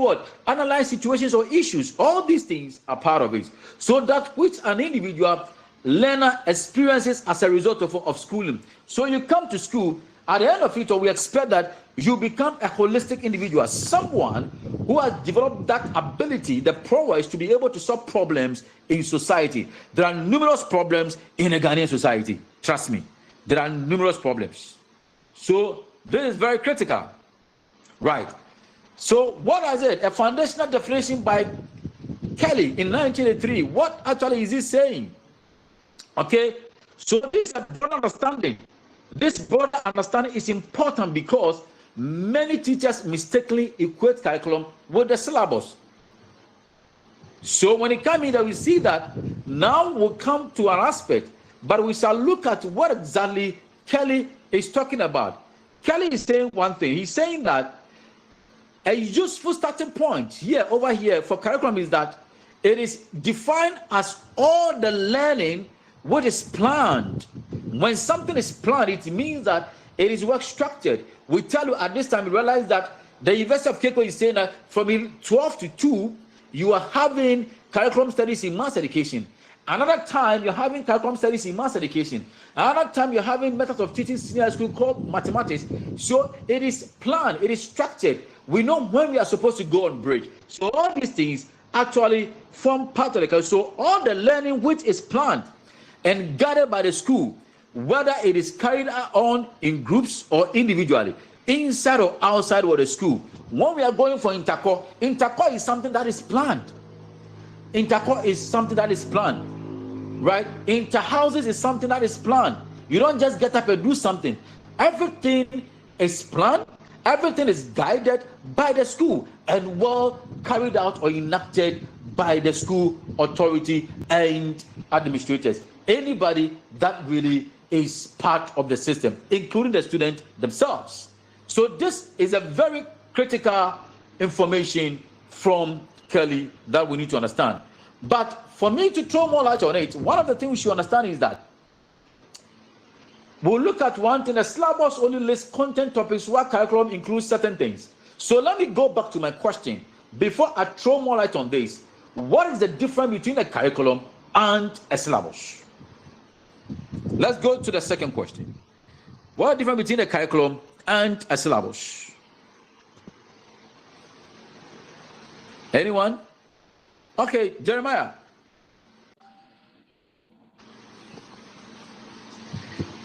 analyze situations or issues. All these things are part of it. So that which an individual learner experiences as a result of schooling. So you come to school, at the end of it, we expect that you become a holistic individual, someone who has developed that ability, the prowess to be able to solve problems in society. There are numerous problems in a Ghanaian society. Trust me. There are numerous problems. So this is very critical. Right. So what is it? A foundational definition by Kelly in 1983. What actually is he saying? Okay. So this is a broad understanding. This broad understanding is important because many teachers mistakenly equate curriculum with the syllabus. So when it comes in, we see that now we'll come to an aspect, but we shall look at what exactly Kelly is talking about. Kelly is saying one thing. He's saying that a useful starting point over here for curriculum is that it is defined as all the learning what is planned. When something is planned, it means that it is well structured. We tell you at this time, we realize that the University of Cape Coast is saying that from 12 to 2, you are having curriculum studies in maths education. Another time, you're having curriculum studies in maths education. Another time, you're having methods of teaching senior school called mathematics. So it is planned, it is structured. We know when we are supposed to go on break. So all these things actually form part of the curriculum. So all the learning which is planned and gathered by the school, whether it is carried on in groups or individually, inside or outside of the school. When we are going for intercore is something that is planned. Intercore is something that is planned, right? Interhouses is something that is planned. You don't just get up and do something. Everything is planned. Everything is guided by the school and well carried out or enacted by the school authority and administrators. anybody that really is part of the system, including the student themselves. So this is a very critical information from Kelly that we need to understand. But for me to throw more light on it, one of the things we should understand is that we'll look at one thing. The syllabus only lists content topics where curriculum includes certain things. So let me go back to my question. Before I throw more light on this, what is the difference between a curriculum and a syllabus? Let's go to the second question. What is the difference between a curriculum and a syllabus? Anyone? Okay, Jeremiah.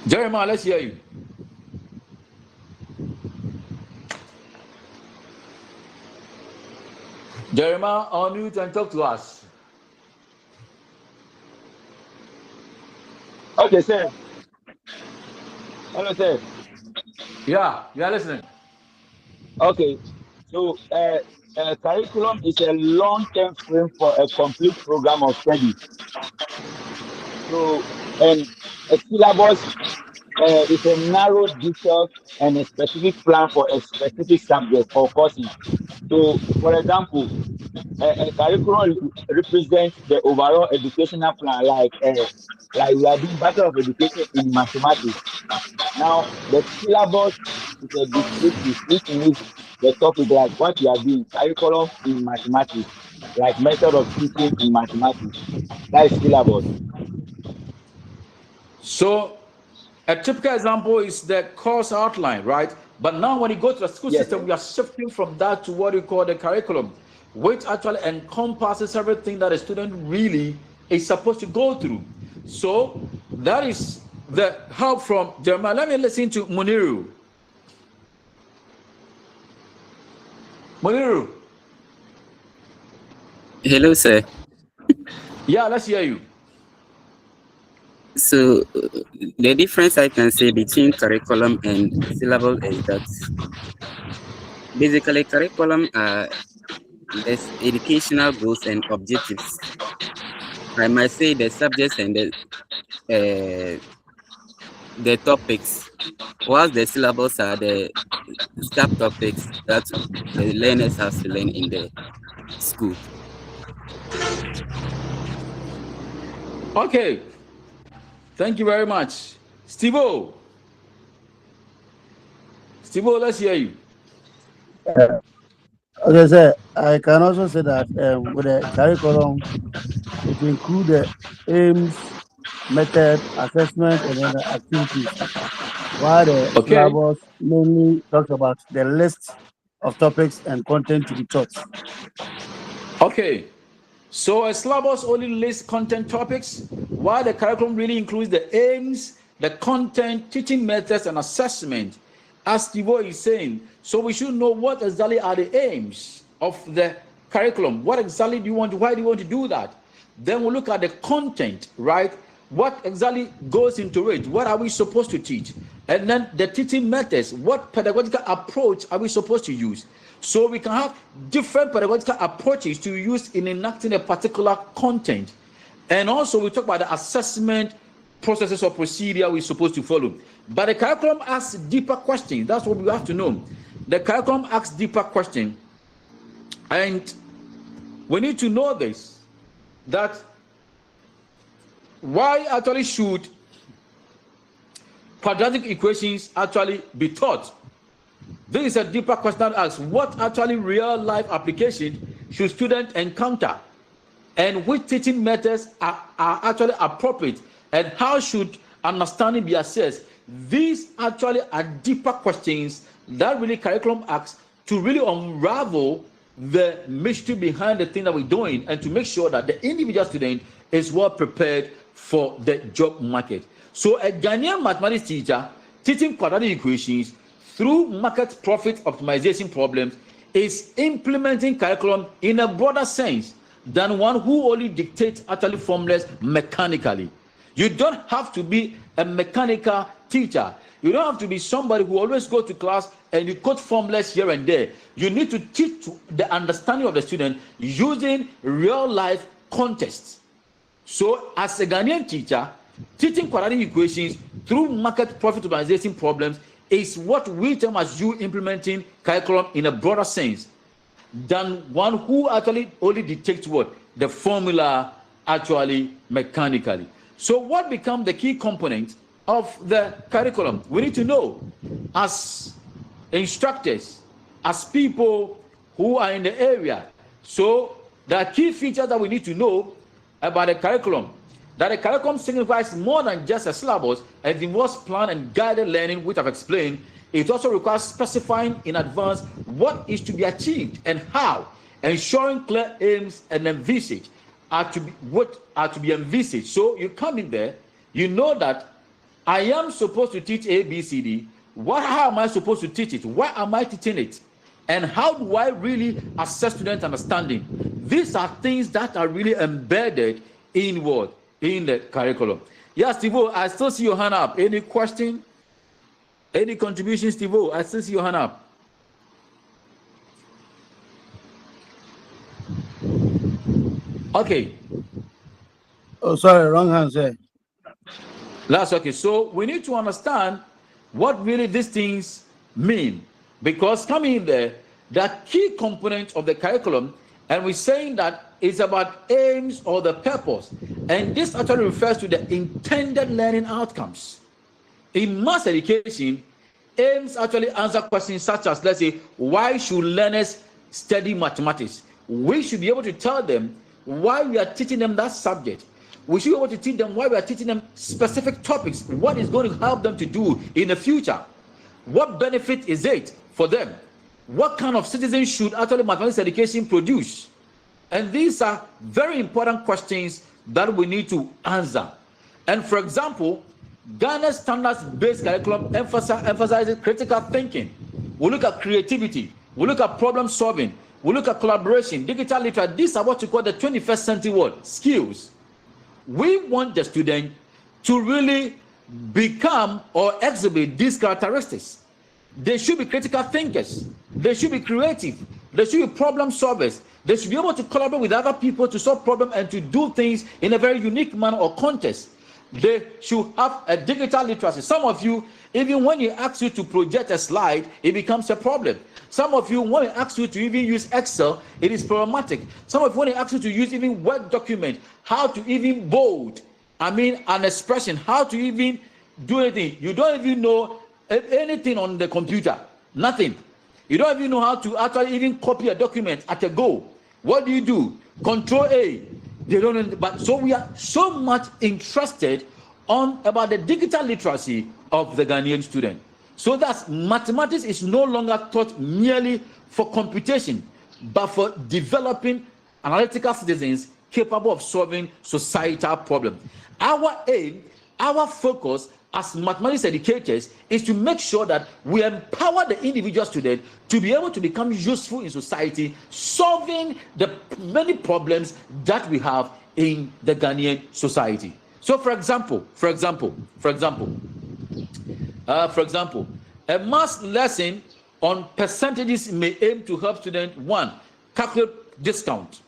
Jeremiah, let's hear you. Jeremiah, unmute and talk to us. Okay, sir. Hello, sir. Yeah, listening. Okay, so curriculum is a long-term frame for a complete program of study. So, and a syllabus is a narrow, detailed, and a specific plan for a specific subject or courses. So, for example, a curriculum represents the overall educational plan, like we are doing Bachelor of Education in mathematics. Now, the syllabus is a descriptive, which means the topic, like what you are doing, curriculum in mathematics, like method of teaching in mathematics. That is syllabus. So, a typical example is the course outline, right? But now when you go to the school system, we are shifting from that to what we call the curriculum, which actually encompasses everything that a student really is supposed to go through. So that is the help from Jeremiah. Let me listen to Muniru. Muniru. Hello, sir. Yeah, let's hear you. So the difference I can say between curriculum and syllabus is that basically curriculum are there's educational goals and objectives. I might say the subjects and the topics, whilst the syllabus are the subtopics that the learners have to learn in the school. Okay. Thank you very much. Steve-O, let's hear you. Okay, sir. I can also say that with the curriculum, it includes the aims, method, assessment, and then the activities. While the syllabus mainly talks about the list of topics and content to be taught. Okay. So a syllabus only lists content topics, while the curriculum really includes the aims, the content, teaching methods, and assessment. As Steve-O is saying, so we should know what exactly are the aims of the curriculum. What exactly do you want to, why do you want to do that? Then we'll look at the content, right? What exactly goes into it? What are we supposed to teach? And then the teaching methods, what pedagogical approach are we supposed to use? So we can have different pedagogical approaches to use in enacting a particular content. And also we talk about the assessment processes or procedure we're supposed to follow. But the curriculum asks deeper questions. That's what we have to know. The curriculum asks deeper questions. And we need to know this, that why actually should quadratic equations actually be taught? This is a deeper question that asks what actually real life application should students encounter, and which teaching methods are actually appropriate, and how should understanding be assessed. These actually are deeper questions that really curriculum asks to really unravel the mystery behind the thing that we're doing, and to make sure that the individual student is well prepared for the job market. So a Ghanaian mathematics teacher teaching quadratic equations through market profit optimization problems is implementing curriculum in a broader sense than one who only dictates actually formulas mechanically. You don't have to be a mechanical teacher. You don't have to be somebody who always go to class and you quote formulas here and there. You need to teach the understanding of the student using real life context. So as a Ghanaian teacher, Teaching quadratic equations through market profit optimization problems is what we term as you implementing curriculum in a broader sense than one who actually only dictates what the formula actually mechanically. So what become the key component of the curriculum? We need to know as instructors, as people who are in the area. So there are key features that we need to know about the curriculum. That the curriculum signifies more than just a syllabus, and it involves planned and guided learning, which I've explained. It also requires specifying in advance what is to be achieved and how, ensuring clear aims and envisage are to be envisaged. So you come in there, you know that I am supposed to teach A, B, C, D. How am I supposed to teach it? Why am I teaching it? And how do I really assess student understanding? These are things that are really embedded in what? In the curriculum. Yes, Steve, I still see your hand up. Any question? Any contributions, Steve? I still see your hand up. Okay. Oh, sorry, wrong hand, sir. That's okay. So we need to understand what really these things mean, because coming in there, the key component of the curriculum, and we're saying that it's about aims or the purpose, and this actually refers to the intended learning outcomes. In mass education, aims actually answer questions such as, let's say, why should learners study mathematics? We should be able to tell them why we are teaching them that subject. We should be able to teach them why we are teaching them specific topics, what is going to help them to do in the future, what benefit is it for them, what kind of citizens should actually mathematics education produce. And these are very important questions that we need to answer. And for example, Ghana's standards-based curriculum emphasizes critical thinking. We look at creativity, we look at problem solving, we look at collaboration, digital literacy. These are what you call the 21st century word, skills. We want the student to really become or exhibit these characteristics. They should be critical thinkers. They should be creative. They should be problem solvers. They should be able to collaborate with other people to solve problems and to do things in a very unique manner or context. They should have a digital literacy. Some of you, even when you ask you to project a slide, it becomes a problem. Some of you, when you ask you to even use Excel, it is problematic. Some of you, when you ask you to use even Word document, how to even bold, an expression, how to even do anything. You don't even know anything on the computer. Nothing. You don't even know how to actually even copy a document at a go. What do? Control A. They don't know, but so we are so much interested about the digital literacy of the Ghanaian student. So that mathematics is no longer taught merely for computation, but for developing analytical citizens capable of solving societal problems. Our aim, our focus as mathematics educators is to make sure that we empower the individual student to be able to become useful in society, solving the many problems that we have in the Ghanaian society. So, for example, a math lesson on percentages may aim to help students, one, calculate discount.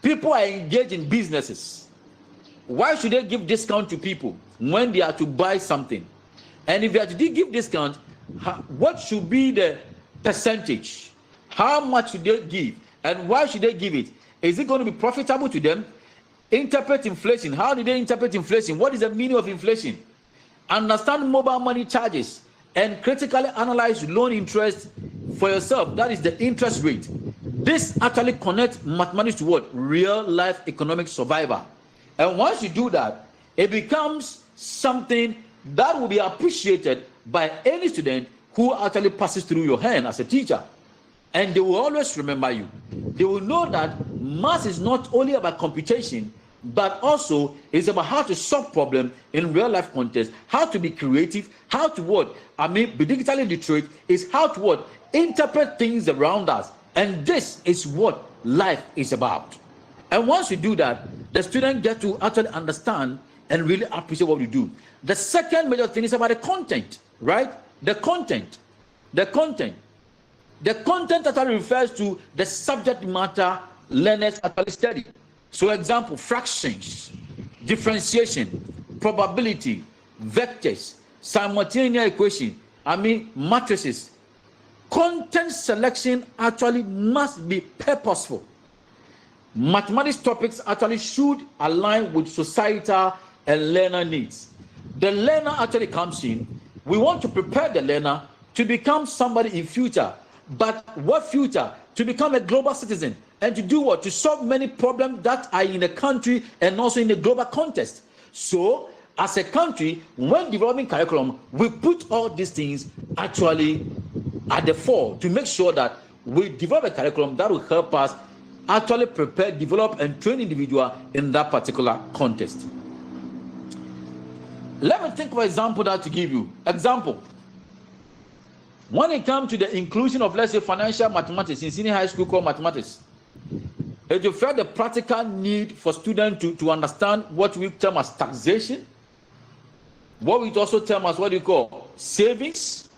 People are engaged in businesses. Why should they give discount to people when they are to buy something? And if they are to give discount, what should be the percentage? How much should they give? And why should they give it? Is it going to be profitable to them? Interpret inflation. How do they interpret inflation? What is the meaning of inflation? Understand mobile money charges and critically analyze loan interest for yourself. That is the interest rate. This actually connects mathematics to what? Real life economic survival. And once you do that, it becomes something that will be appreciated by any student who actually passes through your hand as a teacher. And they will always remember you. They will know that math is not only about computation, but also it's about how to solve problems in real life context, how to be creative, how to be digitally literate, is how to interpret things around us. And this is what life is about. And once you do that, the student get to actually understand and really appreciate what you do. The second major thing is about the content, right? The content actually refers to the subject matter learners actually study. So example, fractions, differentiation, probability, vectors, simultaneous equation, matrices. Content selection actually must be purposeful. Mathematics topics actually should align with societal and learner needs. The learner actually comes in. We want to prepare the learner to become somebody in future. But what future? To become a global citizen. And to do what? To solve many problems that are in a country and also in the global context. So, as a country, when developing curriculum, we put all these things actually at the fore to make sure that we develop a curriculum that will help us actually prepare, develop, and train individual in that particular context. Let me think of an example that to give you. Example. When it comes to the inclusion of, let's say, financial mathematics in senior high school called mathematics, it will feel the practical need for students to understand what we term as taxation, what we also term as what you call savings,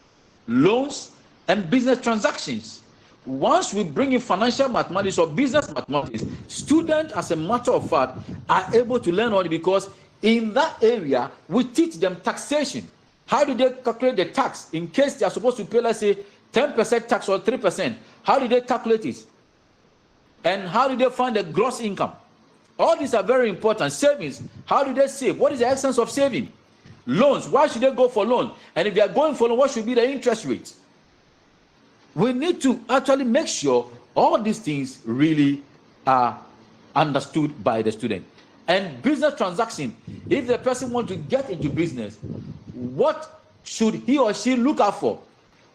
loans, and business transactions. Once we bring in financial mathematics or business mathematics, students, as a matter of fact, are able to learn all because in that area, we teach them taxation. How do they calculate the tax in case they are supposed to pay, let's say, 10% tax or 3%? How do they calculate it? And how do they find the gross income? All these are very important. Savings, how do they save? What is the essence of saving? Loans, why should they go for loan? And if they are going for loan, what should be the interest rate? We need to actually make sure all these things really are understood by the student. And business transaction, if the person wants to get into business, what should he or she look out for?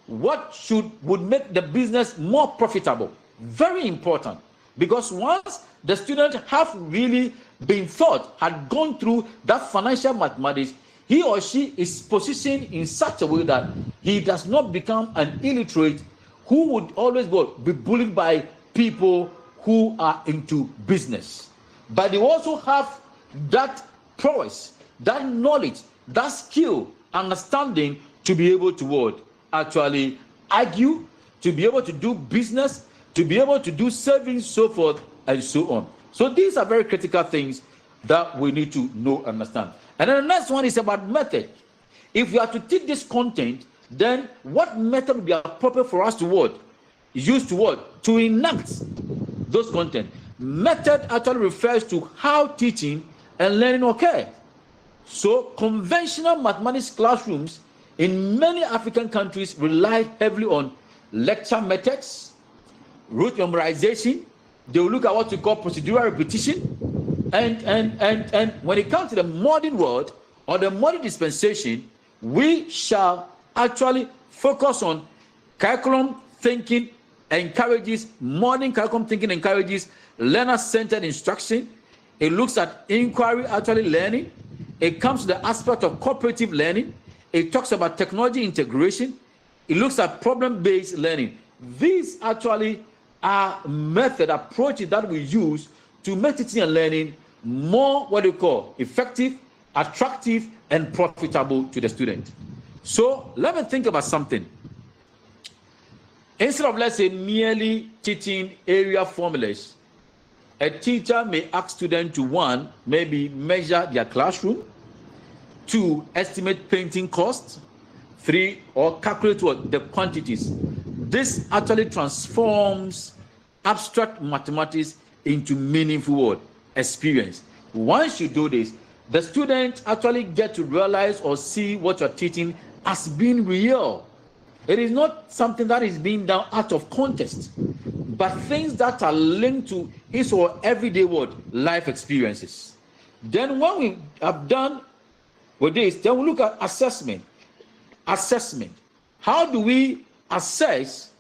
What would make the business more profitable? Very important. Because once the student have really been taught, had gone through that financial mathematics, he or she is positioned in such a way that he does not become an illiterate who would always be bullied by people who are into business. But they also have that prowess, that knowledge, that skill, understanding to be able to actually argue, to be able to do business, to be able to do savings, so forth and so on. So these are very critical things that we need to know and understand. And then the next one is about method. If we are to teach this content, then what method would be appropriate for us to use to enact those content? Method actually refers to how teaching and learning occur. So conventional mathematics classrooms in many African countries rely heavily on lecture methods, rote memorization. They will look at what we call procedural repetition. And when it comes to the modern world or the modern dispensation, we shall actually focus on curriculum thinking modern curriculum thinking encourages learner-centered instruction. It looks at inquiry actually learning. It comes to the aspect of cooperative learning. It talks about technology integration. It looks at problem-based learning. These actually are method approaches that we use to make teaching and learning more effective, attractive, and profitable to the student. So let me think about something. Instead of, let's say, merely teaching area formulas, a teacher may ask students to, one, maybe measure their classroom, two, estimate painting costs, three, or calculate the quantities. This actually transforms abstract mathematics into meaningful experience. Once you do this, the students actually get to realize or see what you're teaching as being real. It is not something that is being done out of context, but things that are linked to his or everyday life experiences. Then when we have done with this, then we look at assessment. How do we assess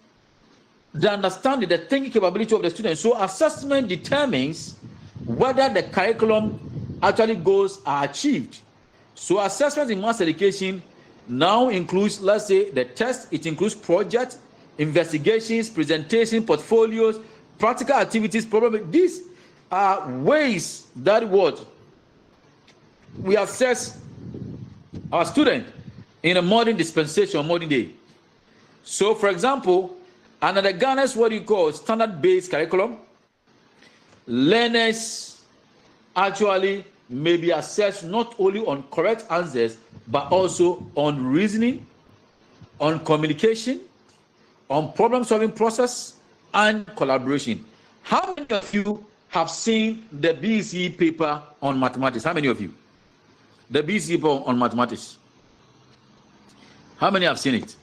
the understanding, the thinking capability of the student? So assessment determines whether the curriculum actually goals are achieved. So assessment in mass education now includes, let's say, the test. It includes projects, investigations, presentations, portfolios, practical activities, problem. These are ways that we assess our student in a modern dispensation, modern day. So, for example, under the Ghana's standard-based curriculum, learners actually may be assessed not only on correct answers, but also on reasoning, on communication, on problem-solving process, and collaboration. How many of you have seen the BC paper on mathematics? How many of you? The BC paper on mathematics. How many have seen it?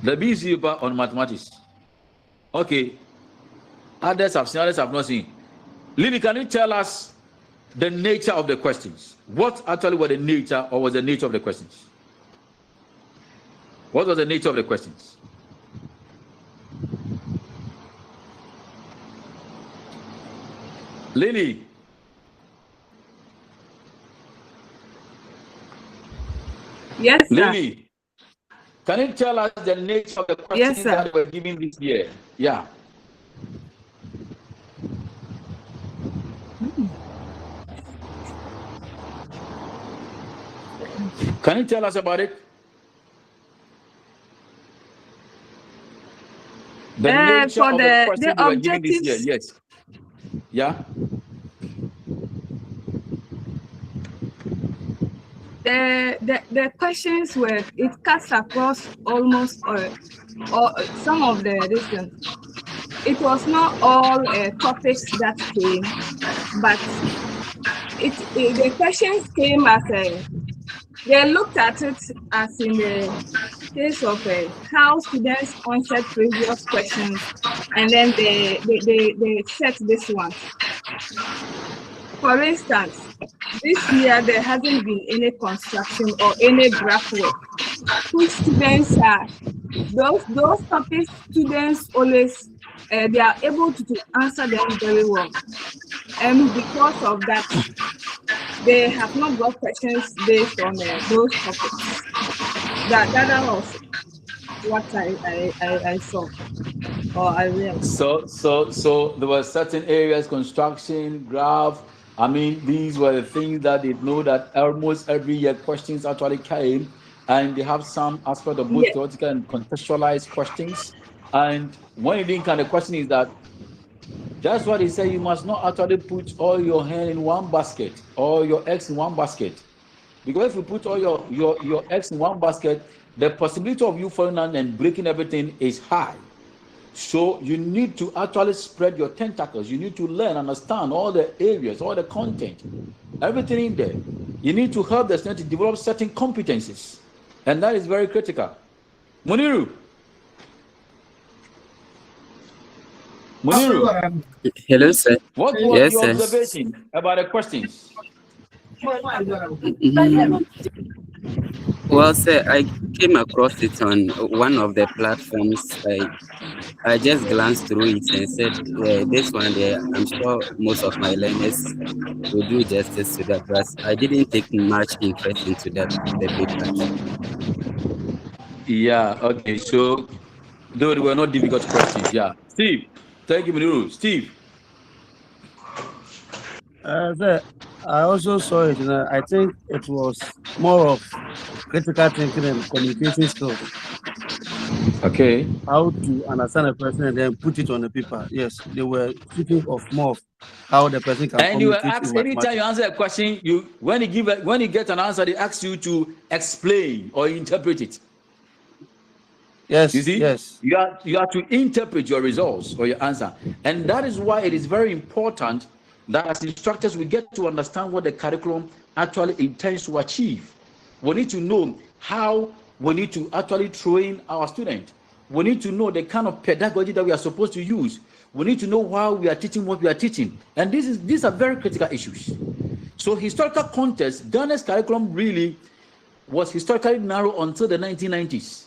The BC paper on mathematics. Okay. Others have seen, others have not seen. Lily, can you tell us the nature of the questions? What actually was the nature, or was the nature of the questions? What was the nature of the questions? Lily. Yes, sir. Lily, can you tell us the nature of the questions that were given this year? Yeah. Can you tell us about it? The nature for of the questions the they were given this year. objectives, Yes. Yeah. the questions were, it cuts across almost or some of the distance. It was not all topics that came, but the questions came as they looked at it as in the case of how students answered previous questions, and then they set this one. For instance, this year there hasn't been any construction or any graph work, which students are those topics students always they are able to answer them very well, and because of that they have not got questions based on those topics. That was what I saw or I realized. So there were certain areas, construction, graph. I mean, these were the things that they know that almost every year questions actually came, and they have some aspect of both theoretical and contextualized questions. And one of the kind of question is that that's what he said, you must not actually put all your hand in one basket or your eggs in one basket. Because if you put all your eggs in one basket, the possibility of you falling down and breaking everything is high. So you need to actually spread your tentacles. You need to learn, understand all the areas, all the content, everything in there. You need to help the student to develop certain competencies. And that is very critical. Muniru. Hello, sir. What was your observation about the questions? Well, sir, I came across it on one of the platforms. I just glanced through it and said, this one there, I'm sure most of my learners will do justice to that, but I didn't take much interest into the papers. Yeah, okay, so though they were not difficult questions, yeah. Steve, thank you, Muniru. Steve. Sir, I also saw it, and I think it was more of critical thinking and communication skills. Okay. How to understand a person and then put it on the paper. Yes, they were speaking of more of how the person can. And you were asked anytime you answer a question, when you get an answer, they ask you to explain or interpret it. Yes. You see, yes. You have to interpret your results or your answer, and that is why it is very important that as instructors we get to understand what the curriculum actually intends to achieve. We need to know how we need to actually train our students. We need to know the kind of pedagogy that we are supposed to use. We need to know why we are teaching what we are teaching, and these are very critical issues. So historical context, Ghana's curriculum really was historically narrow until the 1990s.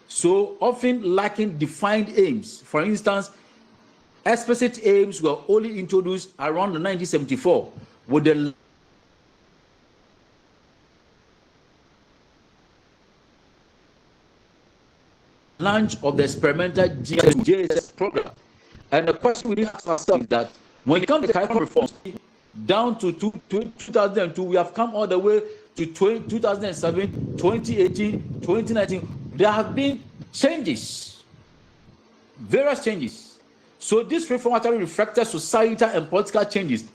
So often lacking defined aims. For instance, explicit aims were only introduced around 1974 with the launch of the experimental GSS program. And the question we ask ourselves is that when it comes to curriculum reforms, down to 2002, we have come all the way to 2007, 2018, 2019. There have been changes, various changes. So this reform actually reflected societal and political changes.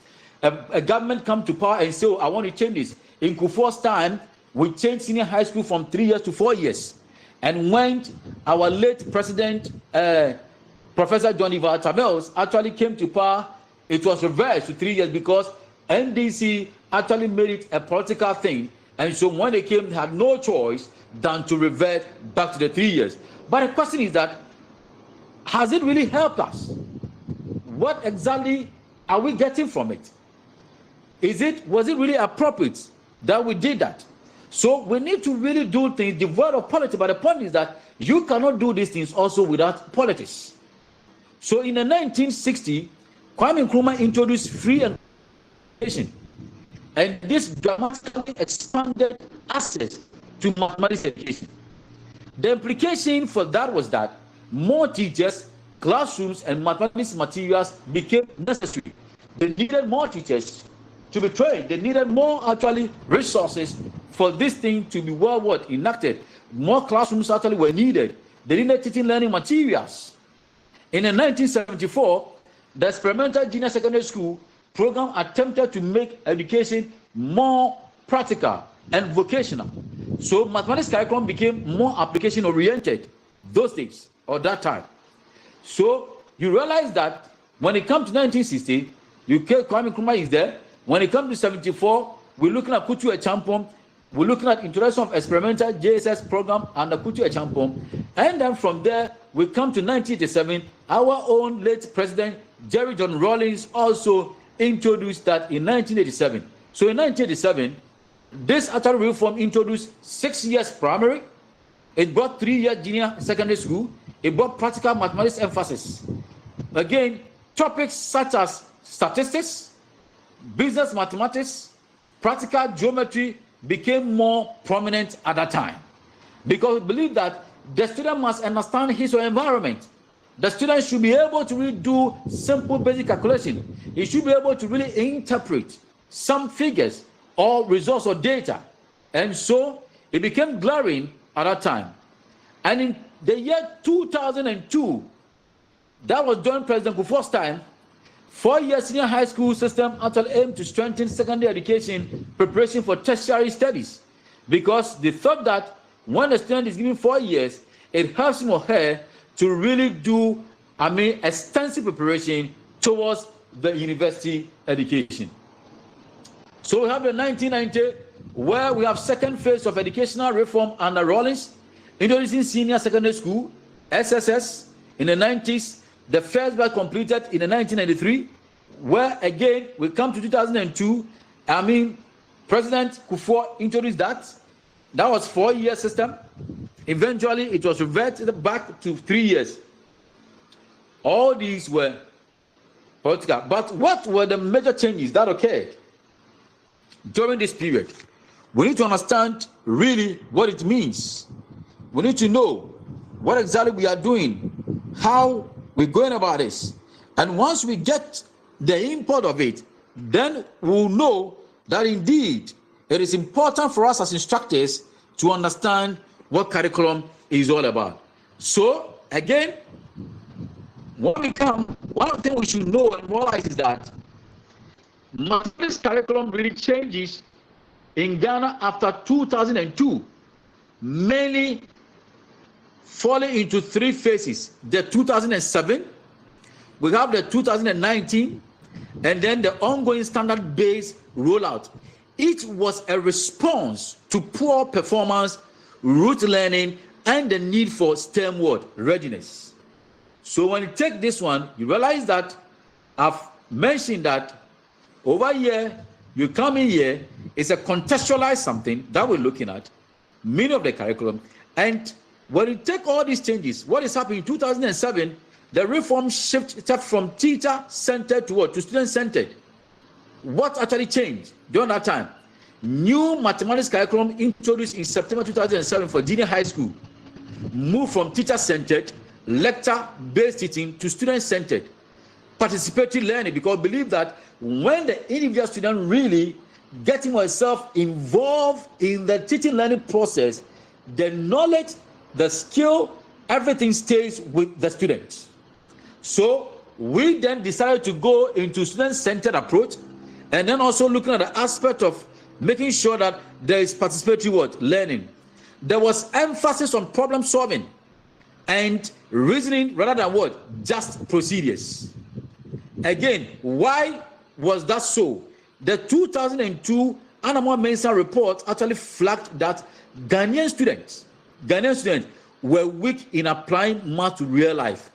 A government come to power and say, oh, I want to change this. In Kufuor's time, we changed senior high school from 3 years to 4 years. And when our late president, Professor John Eva Tabels, actually came to power, it was reversed to 3 years because NDC actually made it a political thing. And so when they came, they had no choice than to revert back to the 3 years. But the question is that, has it really helped us? What exactly are we getting from it? Was it really appropriate that we did that? So we need to really do things devoid of politics. But the point is that you cannot do these things also without politics. So in the 1960s, Kwame Nkrumah introduced free education, and this dramatically expanded access to mathematics education. The implication for that was that more teachers, classrooms, and mathematics materials became necessary. They needed more teachers to be trained. They needed more actually resources for this thing to be well enacted. More classrooms actually were needed. They needed teaching learning materials. In 1974, the experimental junior secondary school program attempted to make education more practical and vocational. So mathematics curriculum became more application oriented those days or that time. So you realize that when it comes to 1960, Kwame Nkrumah is there. When it comes to 74, we're looking at Kutu Echampong. We're looking at introduction of experimental JSS program under Kutu Echampong. And then from there, we come to 1987. Our own late president, Jerry John Rawlings, also introduced that in 1987. So in 1987, this actual reform introduced 6 years primary. It brought 3 years junior secondary school. It brought practical mathematics emphasis. Again, topics such as statistics, business mathematics, practical geometry became more prominent at that time, because we believe that the student must understand his or environment. The student should be able to really do simple basic calculation. He should be able to really interpret some figures or results or data. And so it became glaring at that time. And in the year 2002, that was during President Kufuor's time, 4-year senior high school system actually aimed to strengthen secondary education preparation for tertiary studies, because they thought that when the student is given 4 years, it helps him or her to really do, extensive preparation towards the university education. So we have the 1990, where we have second phase of educational reform under Rawlings, introducing senior secondary school, SSS, in the 90s. The first batch completed in the 1993, where again we come to 2002. President Kufuor introduced that. That was 4-year system. Eventually, it was reverted back to 3 years. All these were political. But what were the major changes that occurred during this period? We need to understand really what it means. We need to know what exactly we are doing, how we're going about this. And once we get the import of it, then we'll know that indeed it is important for us as instructors to understand what curriculum is all about. So again, when we come, one of the things we should know and realize is that mathematics curriculum really changes in Ghana after 2002, mainly falling into 3 phases. The 2007, we have the 2019, and then the ongoing standard-based rollout. It was a response to poor performance, rote learning, and the need for STEM readiness. So when you take this one, you realize that I've mentioned that over here, you come in here, it's a contextualized something that we're looking at, meaning of the curriculum. And when you take all these changes, what is happening in 2007, the reform shifted from teacher-centered to what? To student-centered. What actually changed during that time? New mathematics curriculum introduced in September 2007 for junior high school moved from teacher-centered, lecture-based teaching to student-centered, participatory learning, because we believe that when the individual student really getting herself involved in the teaching learning process, the knowledge, the skill, everything stays with the students. So we then decided to go into student-centered approach, and then also looking at the aspect of making sure that there is participatory learning. There was emphasis on problem solving and reasoning rather than just procedures. Again, why was that so? The 2002 Anamwa Mensah report actually flagged that Ghanaian students were weak in applying math to real life.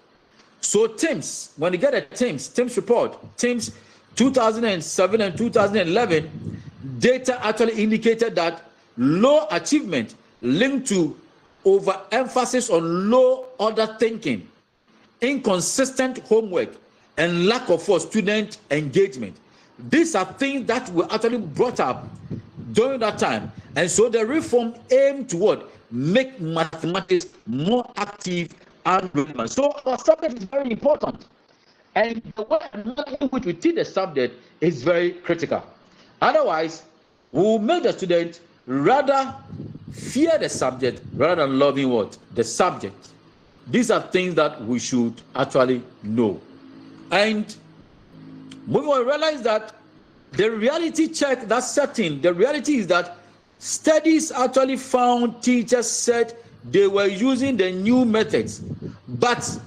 So TIMSS, when you get a TIMSS report, TIMSS 2007 and 2011, data actually indicated that low achievement linked to overemphasis on low order thinking, inconsistent homework, and lack of student engagement. These are things that were actually brought up during that time. And so the reform aimed to make mathematics more active and relevant. So our subject is very important. And the way in which we teach the subject is very critical. Otherwise, we will make the student rather fear the subject rather than loving the subject. These are things that we should actually know. And we will realize that the reality check that's certain. The reality is that studies actually found teachers said they were using the new methods, but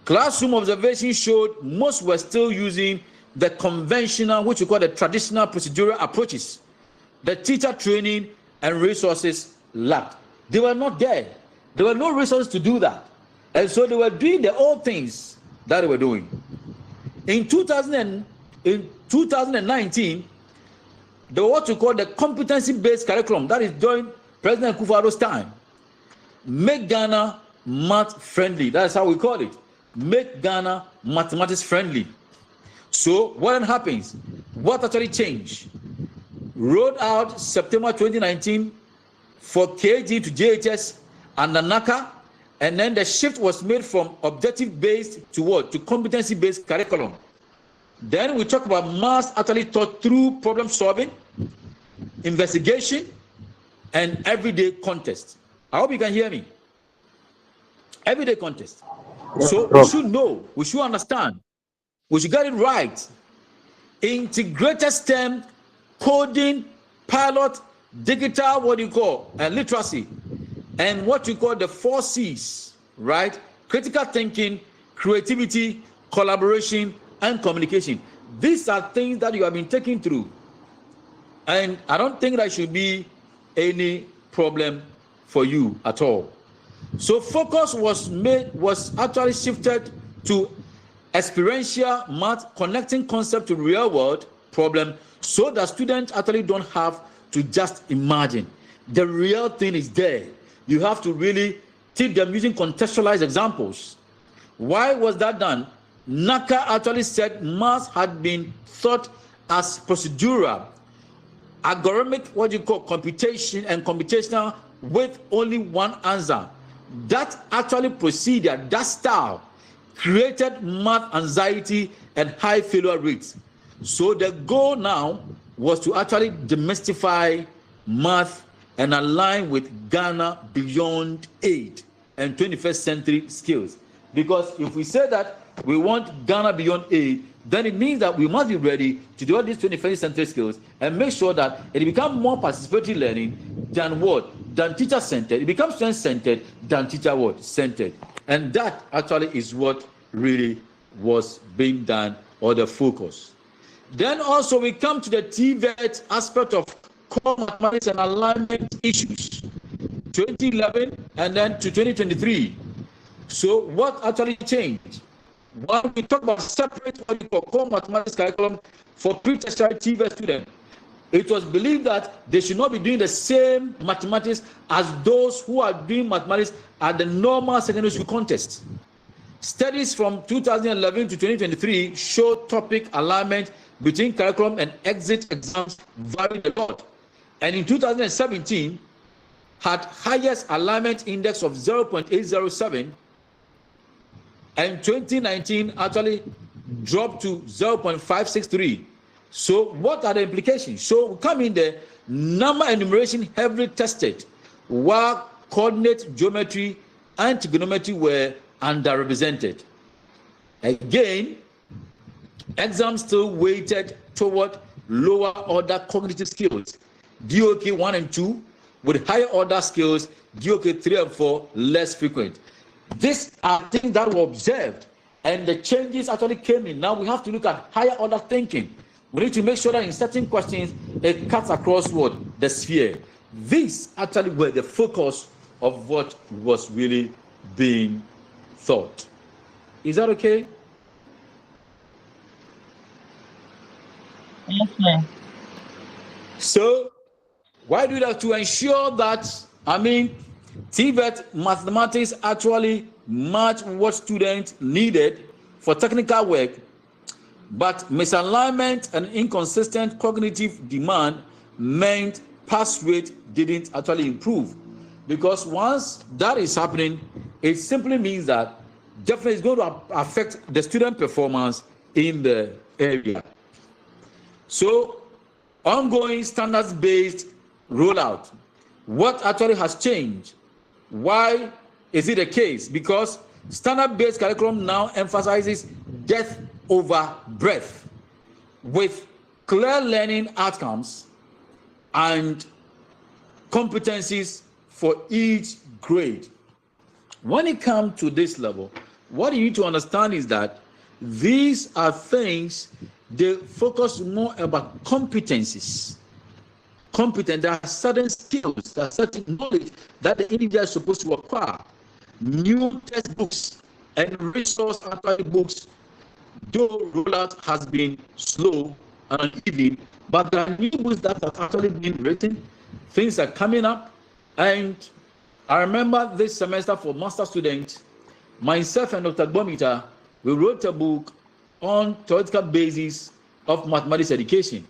classroom observation showed most were still using the conventional, which we call the traditional procedural approaches. The teacher training and resources lacked. They were not there. There were no resources to do that. And so they were doing the old things that they were doing. In 2019, the what we call the competency-based curriculum, that is during President Kufuor's time, make Ghana math friendly. That's how we call it. Make Ghana mathematics friendly. So what happens? What actually changed? Rolled out September 2019 for KG to JHS and NANACA, and then the shift was made from objective-based to to competency-based curriculum. Then we talk about maths actually taught through problem solving, investigation, and everyday contest. I hope you can hear me. Everyday contest. So we should know, we should understand, we should get it right. Integrated STEM, coding, pilot, digital, literacy, and what you call the 4 C's, right? Critical thinking, creativity, collaboration, and communication. These are things that you have been taking through, and I don't think there should be any problem for you at all. So focus was actually shifted to experiential math, connecting concept to real world problem, so that students actually don't have to just imagine. The real thing is there. You have to really teach them using contextualized examples. Why was that done? NACA actually said math had been thought as procedural, algorithmic, computation and computational with only one answer. That actually procedure, that style, created math anxiety and high failure rates. So the goal now was to actually demystify math and align with Ghana beyond aid and 21st century skills. Because if we say that we want Ghana beyond aid, then it means that we must be ready to develop these 21st century skills and make sure that it becomes more participatory learning than than teacher-centered. It becomes student-centered than teacher-centered. And that actually is what really was being done, or the focus. Then also we come to the TVET aspect of core mathematics and alignment issues, 2011 and then to 2023. So what actually changed? When we talk about separate core mathematics curriculum for pre-tertiary TVET students, it was believed that they should not be doing the same mathematics as those who are doing mathematics at the normal secondary school contest. Studies from 2011 to 2023 show topic alignment between curriculum and exit exams varied a lot. And in 2017, had highest alignment index of 0.807, and 2019 actually dropped to 0.563. So what are the implications? So we come in there, number enumeration heavily tested, while coordinate geometry and trigonometry were underrepresented. Again, Exams still weighted toward lower order cognitive skills, DOK 1 and 2, with higher order skills, DOK 3 and 4, less frequent. These are things that were observed, and the changes actually came in. Now we have to look at higher order thinking. We need to make sure that in certain questions, it cuts across what? The sphere. These actually were the focus of what was really being thought. Is that okay? Yes, sir. So, why do that? To ensure that, TVET mathematics actually match what students needed for technical work, but misalignment and inconsistent cognitive demand meant pass rate didn't actually improve. Because once that is happening, it simply means that definitely it's going to affect the student performance in the area. So, ongoing standards-based rollout. What actually has changed? Why is it the case? Because standard-based curriculum now emphasizes depth over breadth, with clear learning outcomes and competencies for each grade. When it comes to this level, what you need to understand is that these are things they focus more about competencies. There are certain skills, there are certain knowledge that the individual is supposed to acquire. New textbooks and resource actually books, though rollout has been slow and uneven, but there are new books that have actually been written. Things are coming up, and I remember this semester for master students, myself and Dr. Bomita, we wrote a book on theoretical basis of mathematics education.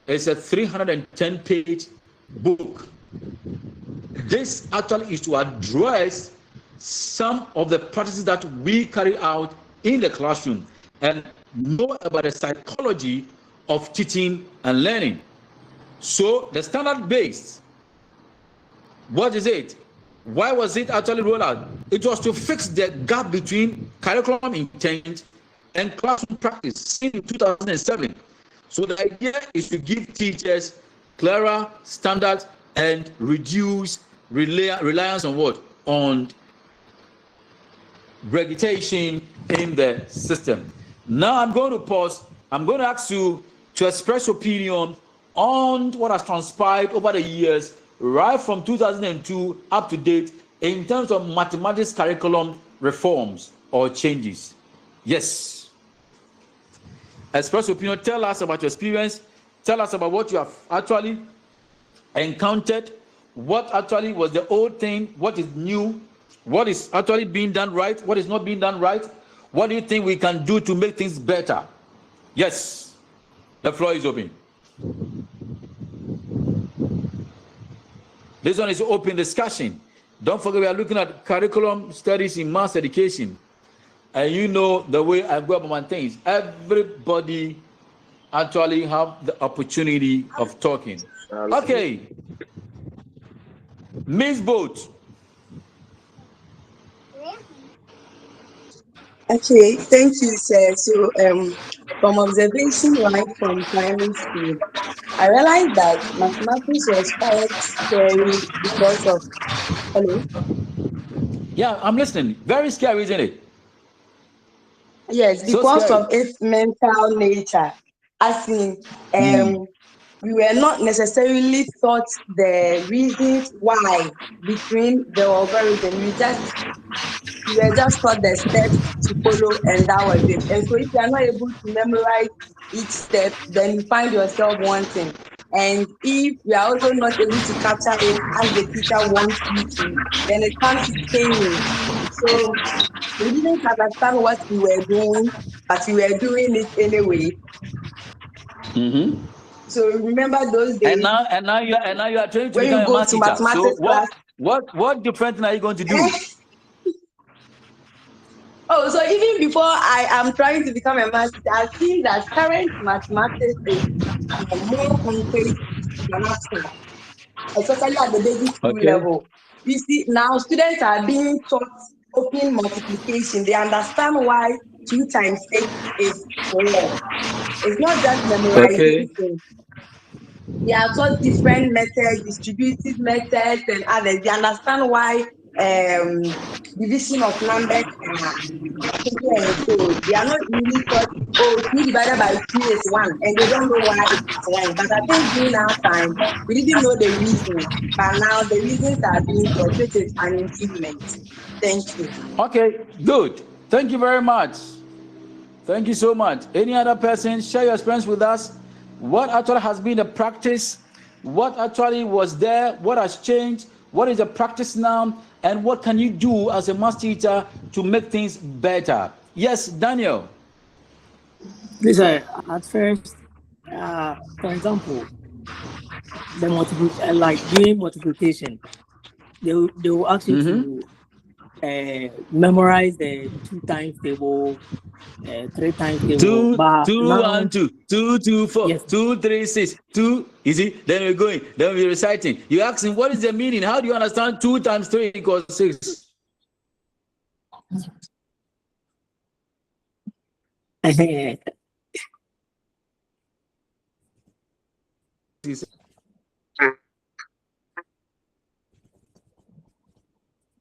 It's a 310-page book. This actually is to address some of the practices that we carry out in the classroom and know about the psychology of teaching and learning. So the standard-based, what is it? Why was it actually rolled out? It was to fix the gap between curriculum intent and classroom practice in 2007. So the idea is to give teachers clearer standards and reduce reliance on what? On regurgitation in the system. Now I'm going to pause. I'm going to ask you to express opinion on what has transpired over the years, right from 2002 up to date, in terms of mathematics curriculum reforms or changes. Yes. Express opinion. Tell us about your experience. Tell us about what you have actually encountered. What actually was the old thing? What is new? What is actually being done right? What is not being done right? What do you think we can do to make things better? Yes. The floor is open. This one is open discussion. Don't forget, we are looking at curriculum studies in mass education. And you know the way I go about my things. Everybody actually have the opportunity of talking. Okay. Miss Boat. Okay, thank you, sir. So, from observation right from primary school, I realized that mathematics was quite scary because of, hello? Yeah, I'm listening. Very scary, isn't it? Yes, because of its mental nature. As in, we were not necessarily taught the reasons why between the algorithm. We were just taught the steps to follow, and that was it. And so if you are not able to memorize each step, then you find yourself wanting. And if you are also not able to capture it as the teacher wants you to, then it comes to training. So we didn't understand what we were doing, but we were doing it anyway. Mm-hmm. So remember those days. And now you are trying to become a math teacher. So what different thing are you going to do? Oh, so even before I am trying to become a math teacher, I see that current mathematics is more concrete than after, especially at the basic school level. You see, now students are being taught open multiplication. They understand why 2 times 6 is 4. It's not just memorization. They are taught different methods, distributive methods, and others. They understand why division of numbers are taken. So they are not really taught, oh, 2 divided by 2 is 1, and they don't know why it is 1. But I think during our time, we didn't know the reason. But now the reasons are being taught, which is an improvement. Thank you. Okay, good. Thank you very much. Thank you so much. Any other person, share your experience with us. What actually has been the practice? What actually was there? What has changed? What is the practice now? And what can you do as a math teacher to make things better? Yes, Daniel. Please, at first, for example, the like doing multiplication, they will ask you to memorize the 2 times table, 3 times table. 2 and 2, 2 2 4, yes. 2 3 6, 2. You see, then we're going, then we're reciting. You ask him, what is the meaning? How do you understand 2 times 3 equals 6?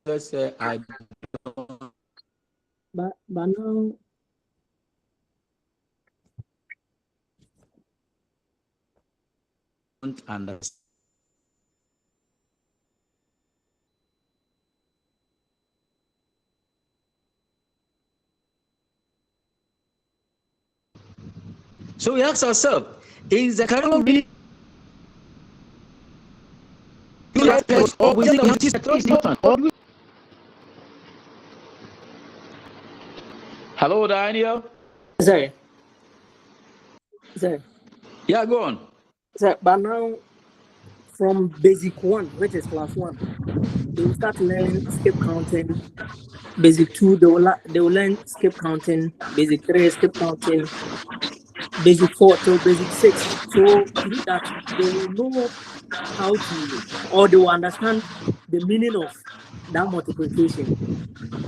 Let's say I don't. But now. Don't understand. So we ask ourselves, is the curriculum really or we think that is important? Hello, Daniel. Sorry. Yeah, go on. But now, from basic 1, which is class 1, they will start learning skip counting. Basic 2, they will learn skip counting. Basic 3, skip counting. Basic 4 till basic 6. So through that, they will know how to, or they will understand the meaning of that multiplication.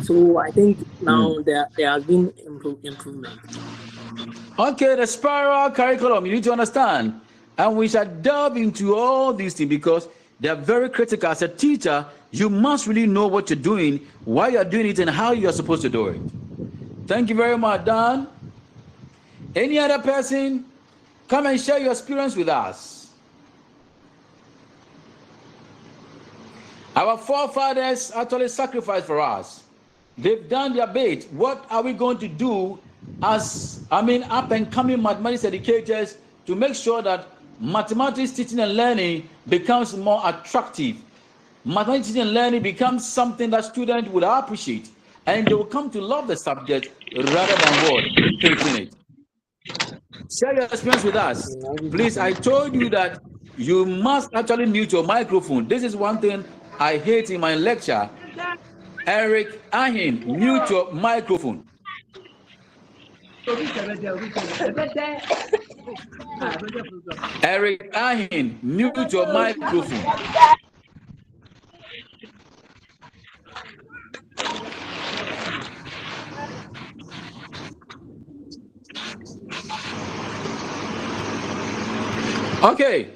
So I think now there has been improvement. Okay, the spiral curriculum, you need to understand. And we shall delve into all these things because they are very critical. As a teacher, you must really know what you're doing, why you're doing it, and how you're supposed to do it. Thank you very much, Dan. Any other person, come and share your experience with us. Our forefathers actually sacrificed for us. They've done their bit. What are we going to do as, up and coming mathematics educators to make sure that mathematics teaching and learning becomes more attractive? Mathematics teaching and learning becomes something that students will appreciate, and they will come to love the subject rather than what? Hating it. Share your experience with us. Please, I told you that you must actually mute your microphone. This is one thing I hate in my lecture. Eric Ahin, mute your microphone. Eric Ahin, mute your microphone. Okay,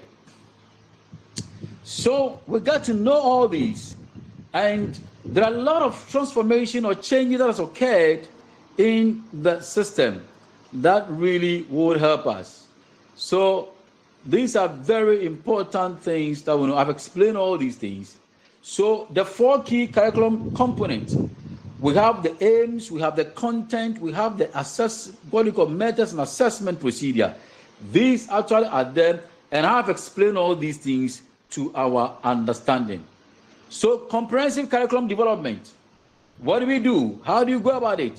so we got to know all these, and there are a lot of transformation or changes that has occurred in the system that really would help us. So these are very important things that we know. I've explained all these things. So the 4 key curriculum components, we have the aims, we have the content, we have the methods and assessment procedure. These actually are there, and I've explained all these things to our understanding. So comprehensive curriculum development, what do we do? How do you go about it?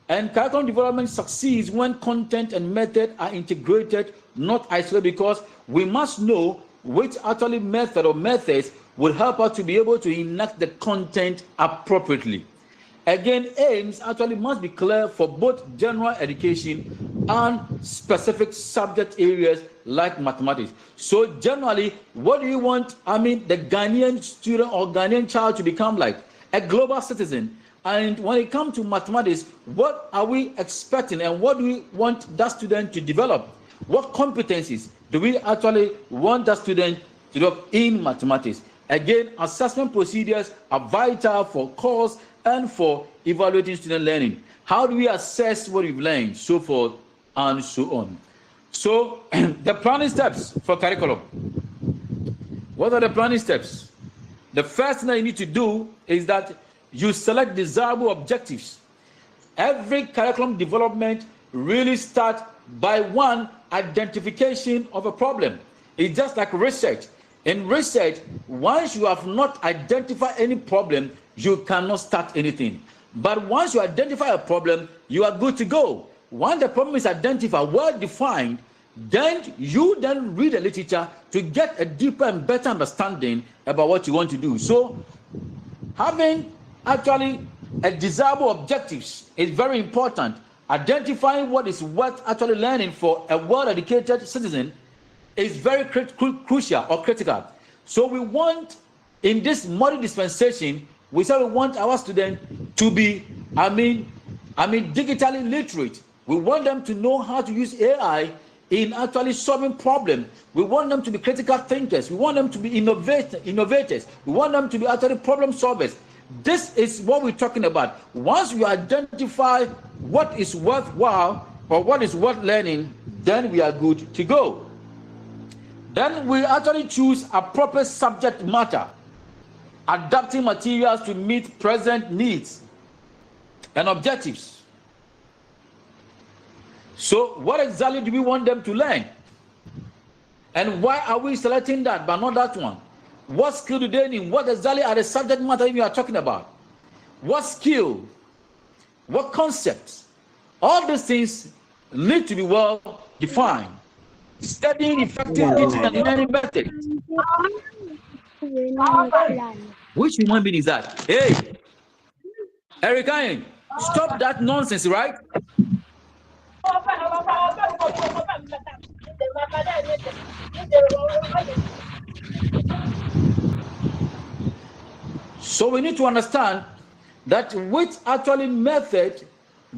And curriculum development succeeds when content and method are integrated, not isolated, because we must know which actually method or methods will help us to be able to enact the content appropriately. Again, aims actually must be clear for both general education and specific subject areas like mathematics. So generally, what do you want, the Ghanaian student or Ghanaian child to become like? A global citizen, And when it comes to mathematics, what are we expecting and what do we want that student to develop? What competencies do we actually want that student to develop in mathematics? Again, assessment procedures are vital for course and for evaluating student learning. How do we assess what we've learned, so forth and so on? So the planning steps for curriculum. What are the planning steps? The first thing that you need to do is that you select desirable objectives. Every curriculum development really starts by one identification of a problem. It's just like research. In research, once you have not identified any problem, you cannot start anything. But once you identify a problem, you are good to go. Once the problem is identified, well defined, then you then read the literature to get a deeper and better understanding about what you want to do. So having actually a desirable objectives is very important. Identifying what is worth actually learning for a well-educated citizen is very crucial or critical. So we want, in this modern dispensation, we say we want our students to be, digitally literate. We want them to know how to use AI in actually solving problems. We want them to be critical thinkers. We want them to be innovators. We want them to be actually problem solvers. This is what we're talking about. Once we identify what is worthwhile or what is worth learning, then we are good to go. Then we actually choose a proper subject matter, adapting materials to meet present needs and objectives. So what exactly do we want them to learn? And why are we selecting that but not that one? What skill do they need? What exactly are the subject matter you are talking about? What skill? What concepts? All these things need to be well defined. Studying effective teaching and learning methods. Which human being is that? Hey, Eric, stop that nonsense, right? So we need to understand that which actually method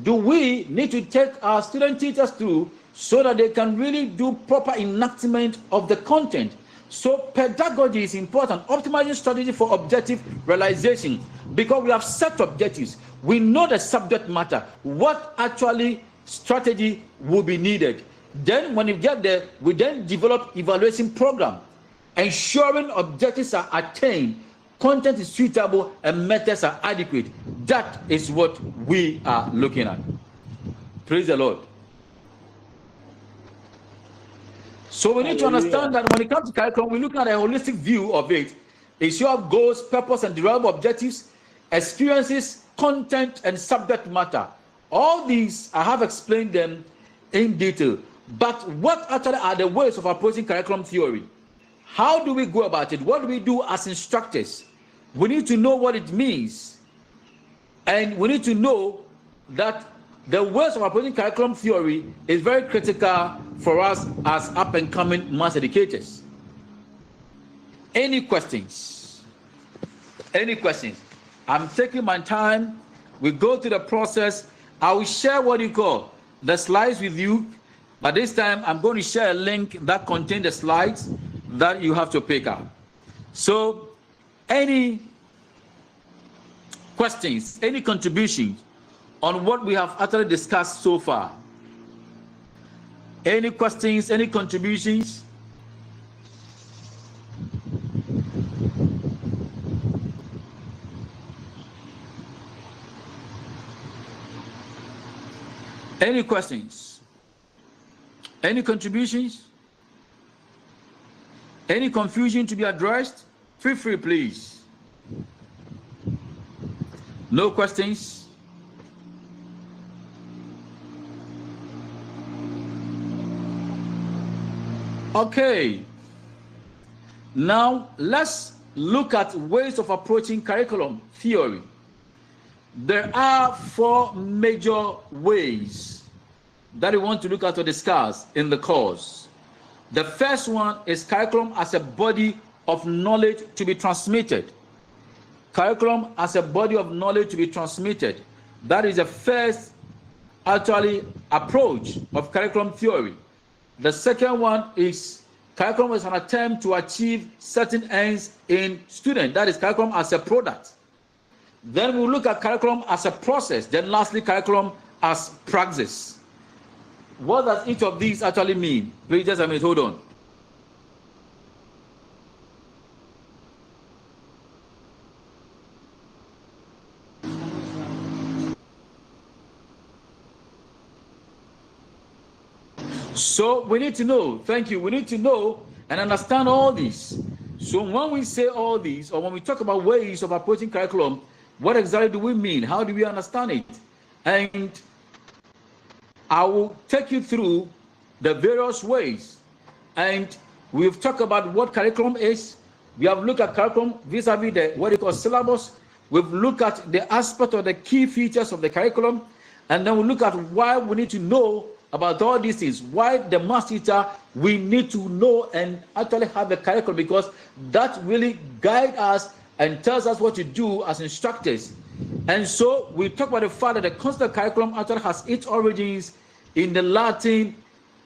do we need to take our student teachers through so that they can really do proper enactment of the content. So pedagogy is important, optimizing strategy for objective realization, because we have set objectives. We know the subject matter, what actually strategy will be needed. Then when you get there, we then develop evaluation program, ensuring objectives are attained, content is suitable, and methods are adequate. That is what we are looking at. Praise the Lord. So we need to understand that when it comes to curriculum, we look at a holistic view of it. Issue of goals, purpose, and derivable objectives, experiences, content, and subject matter. All these, I have explained them in detail. But what actually are the ways of approaching curriculum theory? How do we go about it? What do we do as instructors? We need to know what it means. And we need to know that the ways of approaching curriculum theory is very critical for us as up-and-coming mass educators. Any questions? Any questions? I'm taking my time. We go through the process. I will share what you call the slides with you. But this time, I'm going to share a link that contains the slides that you have to pick up. So, any questions, any contributions on what we have actually discussed so far? Any questions, any contributions? Any questions? Any contributions? Any confusion to be addressed? Feel free, please. No questions? Okay. Now, let's look at ways of approaching curriculum theory. There are 4 major ways that we want to look at or discuss in the course. The first one is curriculum as a body of knowledge to be transmitted. curriculum as a body of knowledge to be transmitted. That is the first actually approach of curriculum theory. The second one is curriculum is an attempt to achieve certain ends in students. That is curriculum as a product. Then we look at curriculum as a process. Then lastly, curriculum as praxis. What does each of these actually mean? Please just a minute, hold on. So we need to know, thank you, we need to know and understand all these. So when we say all these, or when we talk about ways of approaching curriculum, what exactly do we mean? How do we understand it? And I will take you through the various ways. And we've talked about what curriculum is. We have looked at curriculum vis-a-vis the what you call syllabus. We've looked at the aspect of the key features of the curriculum. And then we look at why we need to know about all these things, why the math teacher, we need to know and actually have a curriculum, because that really guides us and tells us what to do as instructors. And so we talk about the fact that the concept of curriculum actually has its origins in the Latin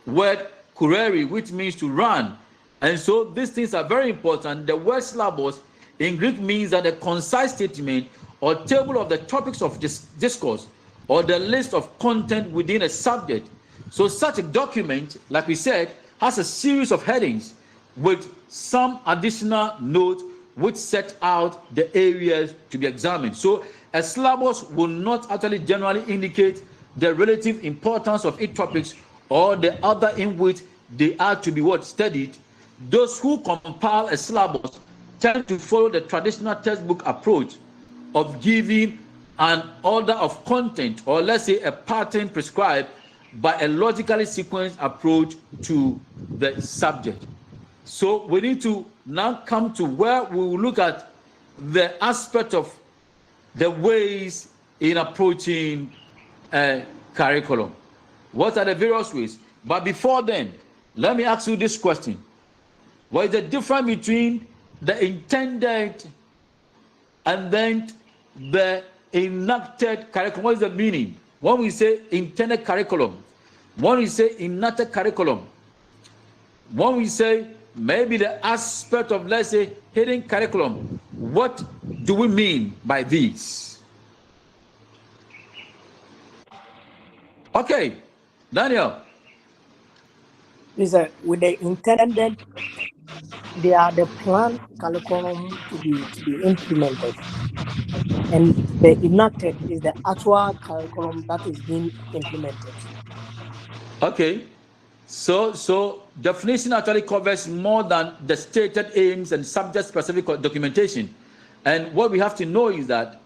word currere, which means to run. And so these things are very important. The word syllabus in Greek means that a concise statement or table of the topics of discourse or the list of content within a subject. So such a document, like we said, has a series of headings with some additional notes which set out the areas to be examined. So a syllabus will not actually generally indicate the relative importance of each topics or the order in which they are to be studied. Those who compile a syllabus tend to follow the traditional textbook approach of giving an order of content, or let's say a pattern prescribed by a logically sequenced approach to the subject. So we need to now come to where we will look at the aspect of the ways in approaching a curriculum. What are the various ways? But before then, let me ask you this question. What is the difference between the intended and then the enacted curriculum? What is the meaning? When we say intended curriculum, when we say enacted curriculum, when we say maybe the aspect of, let's say, hidden curriculum, what do we mean by these? Okay, Daniel. Listen, with the intended, they are the planned curriculum to be implemented, and the enacted is the actual curriculum that is being implemented. Okay, so definition actually covers more than the stated aims and subject-specific documentation. And what we have to know is that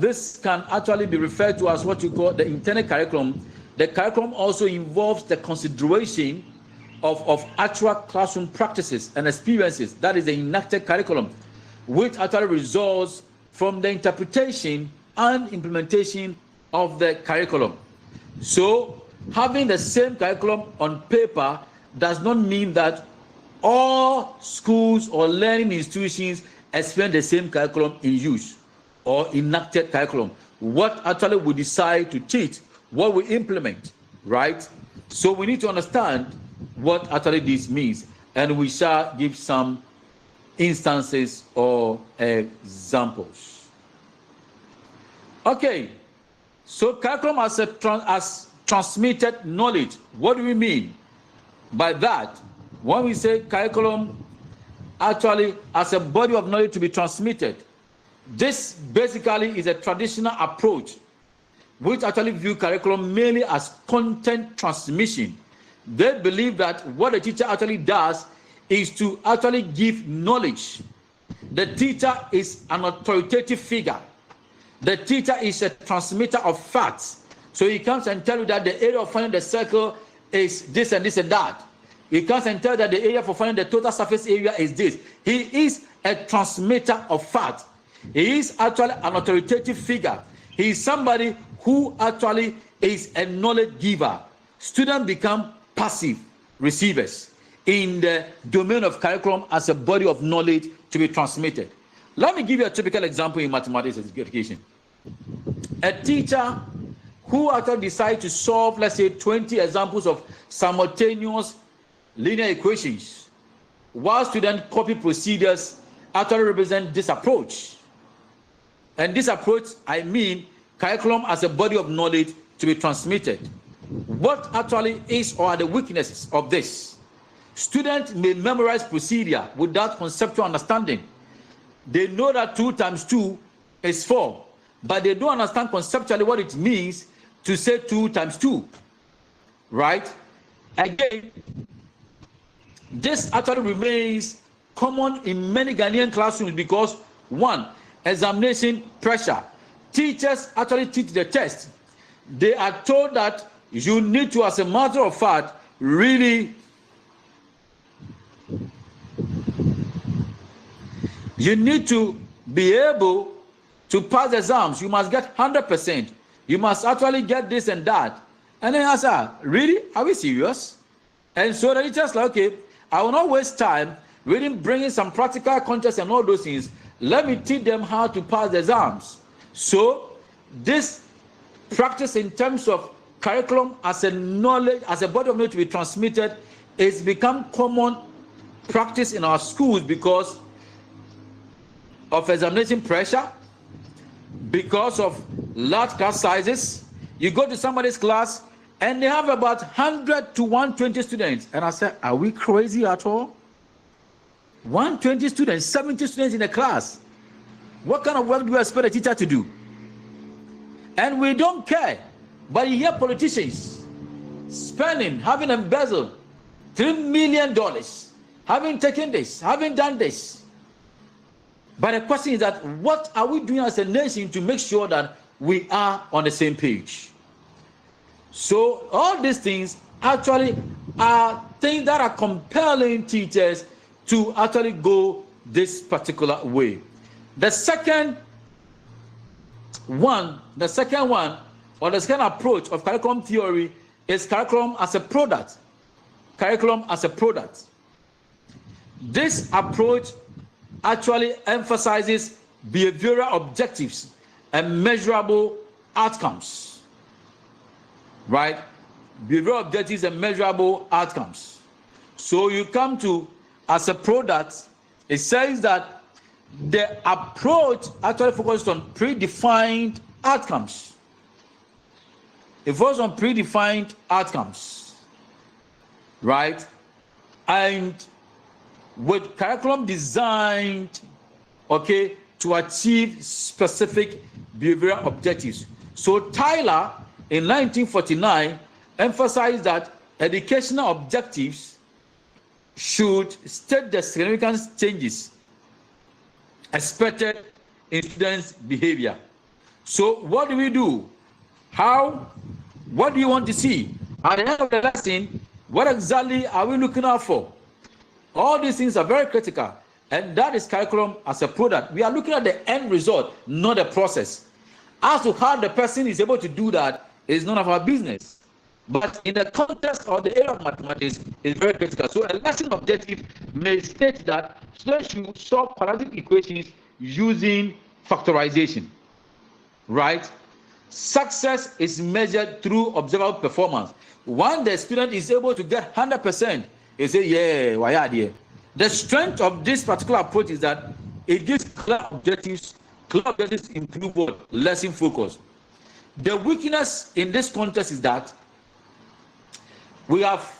this can actually be referred to as what you call the intended curriculum. The curriculum also involves the consideration of actual classroom practices and experiences. That is the enacted curriculum, which actually results from the interpretation and implementation of the curriculum. So having the same curriculum on paper does not mean that all schools or learning institutions experience the same curriculum in use or enacted curriculum. What actually we decide to teach, what we implement, right? So we need to understand what actually this means, and we shall give some instances or examples. Okay, so curriculum as transmitted knowledge. What do we mean by that? When we say curriculum actually as a body of knowledge to be transmitted, this basically is a traditional approach which actually view curriculum mainly as content transmission. They believe that what the teacher actually does is to actually give knowledge. The teacher is an authoritative figure. The teacher is a transmitter of facts. So he comes and tells you that the area of finding the circle is this and this and that. He comes and tells you that the area for finding the total surface area is this. He is a transmitter of facts. He is actually an authoritative figure. He is somebody who actually is a knowledge giver. Students become passive receivers in the domain of curriculum as a body of knowledge to be transmitted. Let me give you a typical example in mathematics education. A teacher who actually decides to solve, let's say, 20 examples of simultaneous linear equations, while students copy procedures, actually represent this approach. And this approach, I mean curriculum as a body of knowledge to be transmitted. What actually is or are the weaknesses of this? Students may memorize procedure without conceptual understanding. They know that 2 times 2 is 4, but they don't understand conceptually what it means to say 2 times 2, right? Again, this actually remains common in many Ghanaian classrooms because, one, examination pressure. Teachers actually teach the test. They are told that you need to, as a matter of fact, really you need to be able to pass exams. You must get 100%. You must actually get this and that. And then I said, really? Are we serious? And so the teacher's like, okay, I will not waste time really bringing some practical context and all those things. Let me teach them how to pass the exams. So this practice in terms of curriculum as a knowledge, as a body of knowledge to be transmitted, is become common practice in our schools because of examination pressure, because of large class sizes. You go to somebody's class and they have about 100 to 120 students. And I said, are we crazy at all? 120 students, 70 students in a class. What kind of work do you expect a teacher to do? And we don't care. But you hear politicians spending, having embezzled $3 million, having taken this, having done this. But the question is that what are we doing as a nation to make sure that we are on the same page? So all these things actually are things that are compelling teachers to actually go this particular way. The second one, or the second approach of curriculum theory is curriculum as a product. Curriculum as a product. This approach actually emphasizes behavioral objectives and measurable outcomes. Right? Behavioral objectives and measurable outcomes. So you come to as a product, it says that the approach actually focuses on predefined outcomes. It focuses on predefined outcomes, right? And with curriculum designed, okay, to achieve specific behavioral objectives. So Tyler, in 1949, emphasized that educational objectives should state the significant changes expected in students' behavior. So what do we do? What do you want to see? At the end of the lesson, what exactly are we looking out for? All these things are very critical, and that is curriculum as a product. We are looking at the end result, not the process. As to how the person is able to do that is none of our business. But in the context of the area of mathematics, it's very critical. So a lesson objective may state that students should solve quadratic equations using factorization, right? Success is measured through observable performance. When the student is able to get 100%, they say, yeah, why are they? The strength of this particular approach is that it gives clear objectives. Clear objectives include what? Lesson focus. The weakness in this context is that we have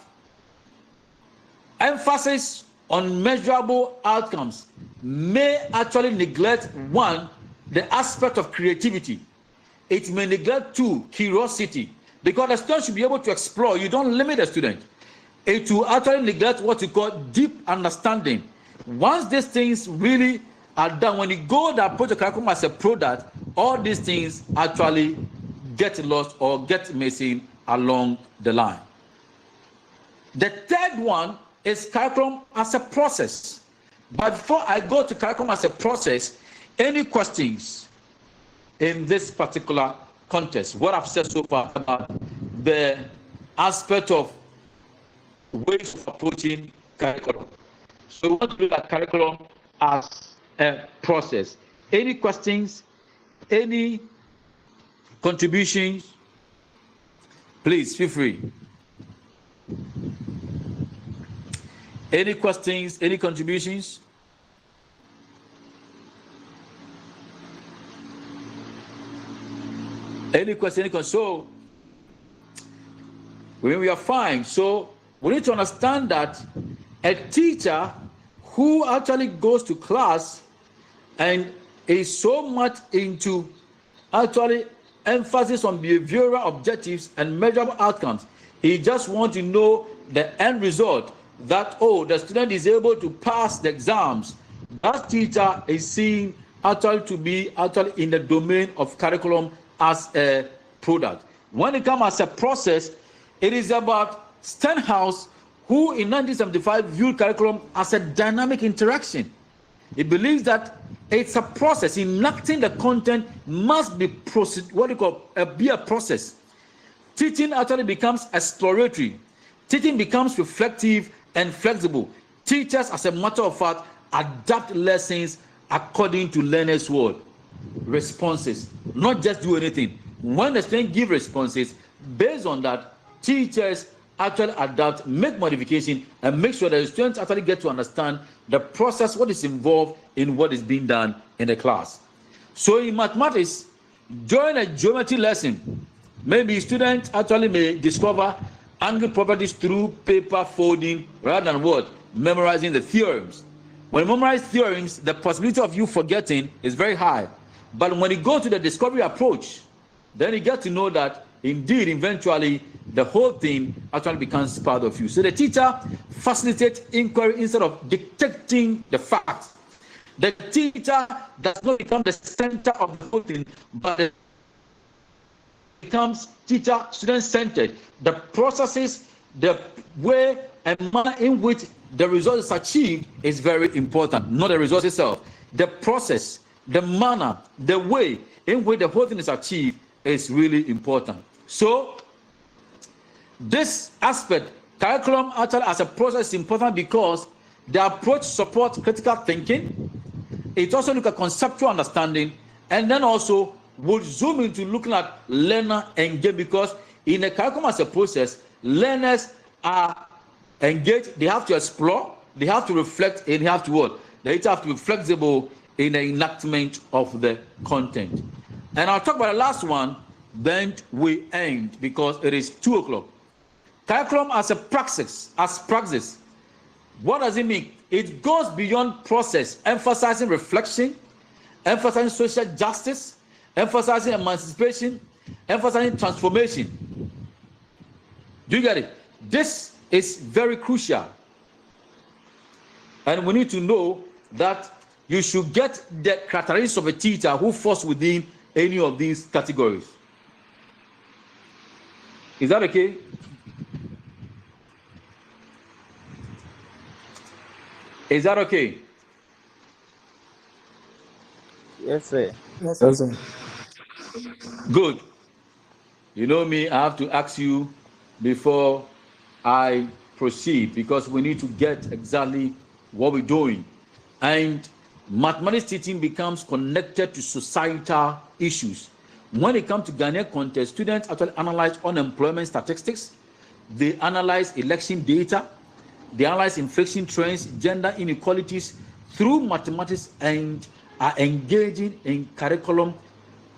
emphasis on measurable outcomes may actually neglect, one, the aspect of creativity. It may neglect, two, curiosity, because the student should be able to explore. You don't limit the student. It will actually neglect what you call deep understanding. Once these things really are done, when you go the approach of curriculum as a product, all these things actually get lost or get missing along the line. The third one is curriculum as a process. But before I go to curriculum as a process, any questions in this particular context? What I've said so far about the aspect of ways of approaching curriculum. So we want to look at curriculum as process. Any questions? Any contributions? Please feel free. Any questions? Any contributions? Any question? Any question? So when we are fine, so we need to understand that a teacher who actually goes to class and is so much into actually emphasis on behavioral objectives and measurable outcomes, he just wants to know the end result, that the student is able to pass the exams. That teacher is seen actually to be actually in the domain of curriculum as a product. When it comes as a process, it is about Stenhouse, who in 1975 viewed curriculum as a dynamic interaction. He believes that it's a process. Enacting the content must be be a process. Teaching actually becomes exploratory. Teaching becomes reflective and flexible. Teachers, as a matter of fact, adapt lessons according to learners' world responses, not just do anything. When the student give responses, based on that, teachers actually adapt, make modification, and make sure that the students actually get to understand the process, what is involved in what is being done in the class. So in mathematics, during a geometry lesson, maybe students actually may discover angle properties through paper folding rather than what? Memorizing the theorems. When you memorize theorems, the possibility of you forgetting is very high. But when you go to the discovery approach, then you get to know that indeed, eventually, the whole thing actually becomes part of you. So the teacher facilitates inquiry instead of dictating the facts. The teacher does not become the center of the whole thing, but it becomes teacher student-centered. The processes, the way and manner in which the result is achieved is very important, not the result itself. The process, the manner, the way in which the whole thing is achieved is really important. So this aspect, curriculum actually as a process, is important because the approach supports critical thinking. It also looks at conceptual understanding, and then also would zoom into looking at learner engagement, because in a curriculum as a process, learners are engaged, they have to explore, they have to reflect, and they have to what? They have to be flexible in the enactment of the content. And I'll talk about the last one, then we end because it is 2 o'clock. Curriculum as a praxis, what does it mean? It goes beyond process, emphasizing reflection, emphasizing social justice, emphasizing emancipation, emphasizing transformation. Do you get it? This is very crucial. And we need to know that you should get the characteristics of a teacher who falls within any of these categories. Is that okay? Is that okay? Yes, sir. Yes, sir. Good. You know me, I have to ask you before I proceed, because we need to get exactly what we're doing. And mathematics teaching becomes connected to societal issues. When it comes to Ghanaian context, students actually analyze unemployment statistics, they analyze election data, they analyze inflation trends, gender inequalities through mathematics, and are engaging in curriculum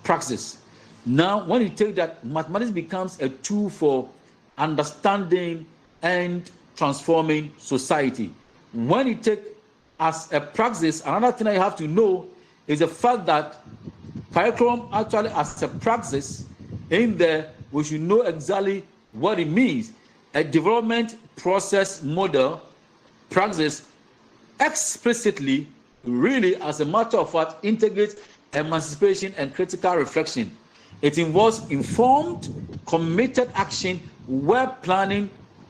praxis. Now, when you take that, mathematics becomes a tool for understanding and transforming society. When you take as a praxis, another thing that you have to know is the fact that curriculum actually as a praxis, in there we should know exactly what it means. A development process model praxis explicitly, really, as a matter of fact, integrates emancipation and critical reflection. It involves informed, committed action where planning,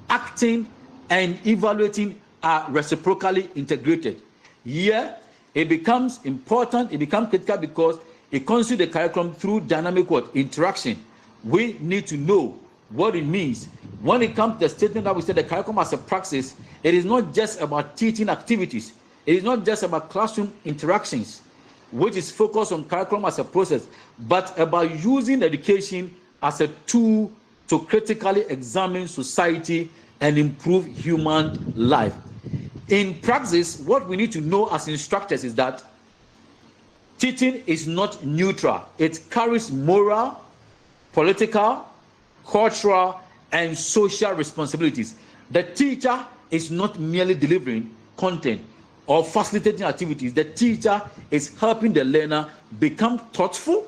acting, and evaluating are reciprocally integrated. Here, it becomes important, it becomes critical because it constitutes the curriculum through dynamic interaction. We need to know what it means. When it comes to the statement that we said the curriculum as a praxis, it is not just about teaching activities. It is not just about classroom interactions, which is focused on curriculum as a process, but about using education as a tool to critically examine society and improve human life. In practice, what we need to know as instructors is that teaching is not neutral. It carries moral, political, cultural, and social responsibilities. The teacher is not merely delivering content or facilitating activities. The teacher is helping the learner become thoughtful,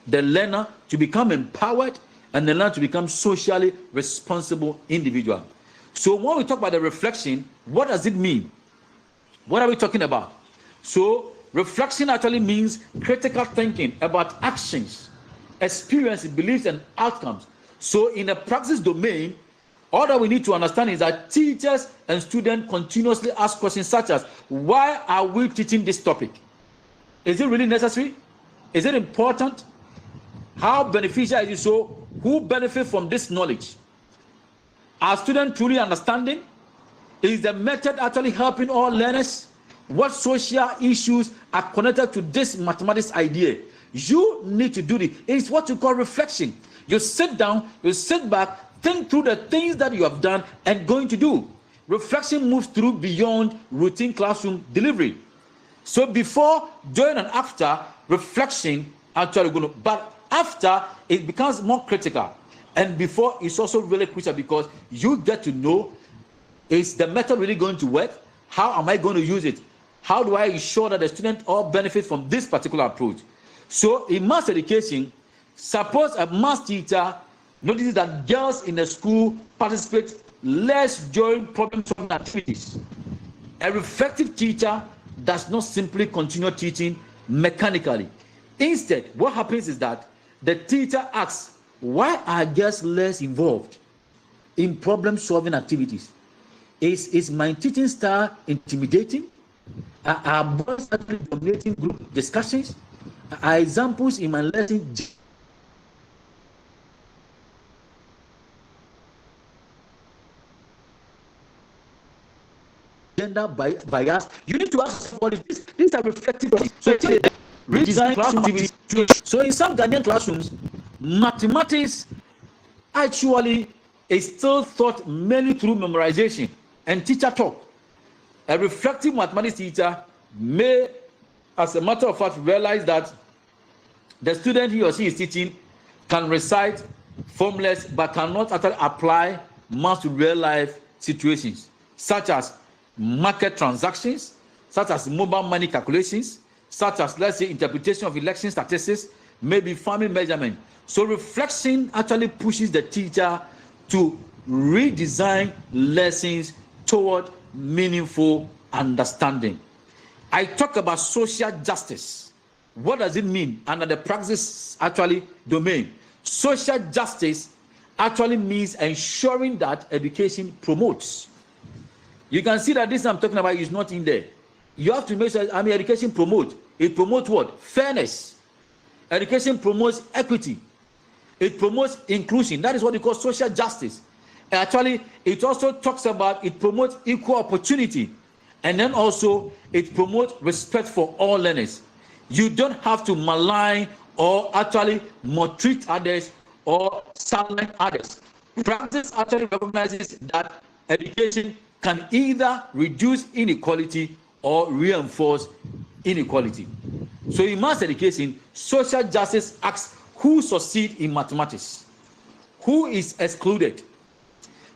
the learner to become empowered, and the learner to become socially responsible individual. So when we talk about the reflection, what does it mean? What are we talking about? So reflection actually means critical thinking about actions, experiences, beliefs, and outcomes. So in the practice domain, all that we need to understand is that teachers and students continuously ask questions such as, why are we teaching this topic? Is it really necessary? Is it important? How beneficial is it? So who benefits from this knowledge? Are students truly understanding? Is the method actually helping all learners? What social issues are connected to this mathematics idea? You need to do this. It's what you call reflection. You sit down, you sit back, think through the things that you have done and going to do. Reflection moves through beyond routine classroom delivery. So before, during, and after, reflection actually going to, but after it becomes more critical. And before, it's also really crucial because you get to know, is the method really going to work? How am I going to use it? How do I ensure that the student all benefit from this particular approach? So in maths education, suppose a maths teacher notices that girls in the school participate less during problem-solving activities. A reflective teacher does not simply continue teaching mechanically. Instead, what happens is that the teacher asks, why are girls less involved in problem-solving activities? Is my teaching style intimidating? Are boys actually dominating group discussions? Are examples in my lesson gender bias? You need to ask all this. These are reflective. So redesign classrooms. So in some Ghanaian classrooms, mathematics actually is still taught mainly through memorization and teacher talk. A reflective mathematics teacher may, as a matter of fact, realize that the student he or she is teaching can recite formulas but cannot actually apply math to real life situations, such as market transactions, such as mobile money calculations, such as, let's say, interpretation of election statistics, maybe farming measurement. So reflection actually pushes the teacher to redesign lessons toward meaningful understanding. I talk about social justice. What does it mean under the practice actually domain? Social justice actually means ensuring that education promotes. You can see that this I'm talking about is not in there. You have to make sure, education promotes. It promotes what? Fairness. Education promotes equity. It promotes inclusion. That is what we call social justice. Actually, it also talks about, it promotes equal opportunity. And then also, it promotes respect for all learners. You don't have to malign or actually maltreat others or silence others. Practice actually recognizes that education can either reduce inequality or reinforce inequality. So in maths education, social justice asks who succeeds in mathematics, who is excluded.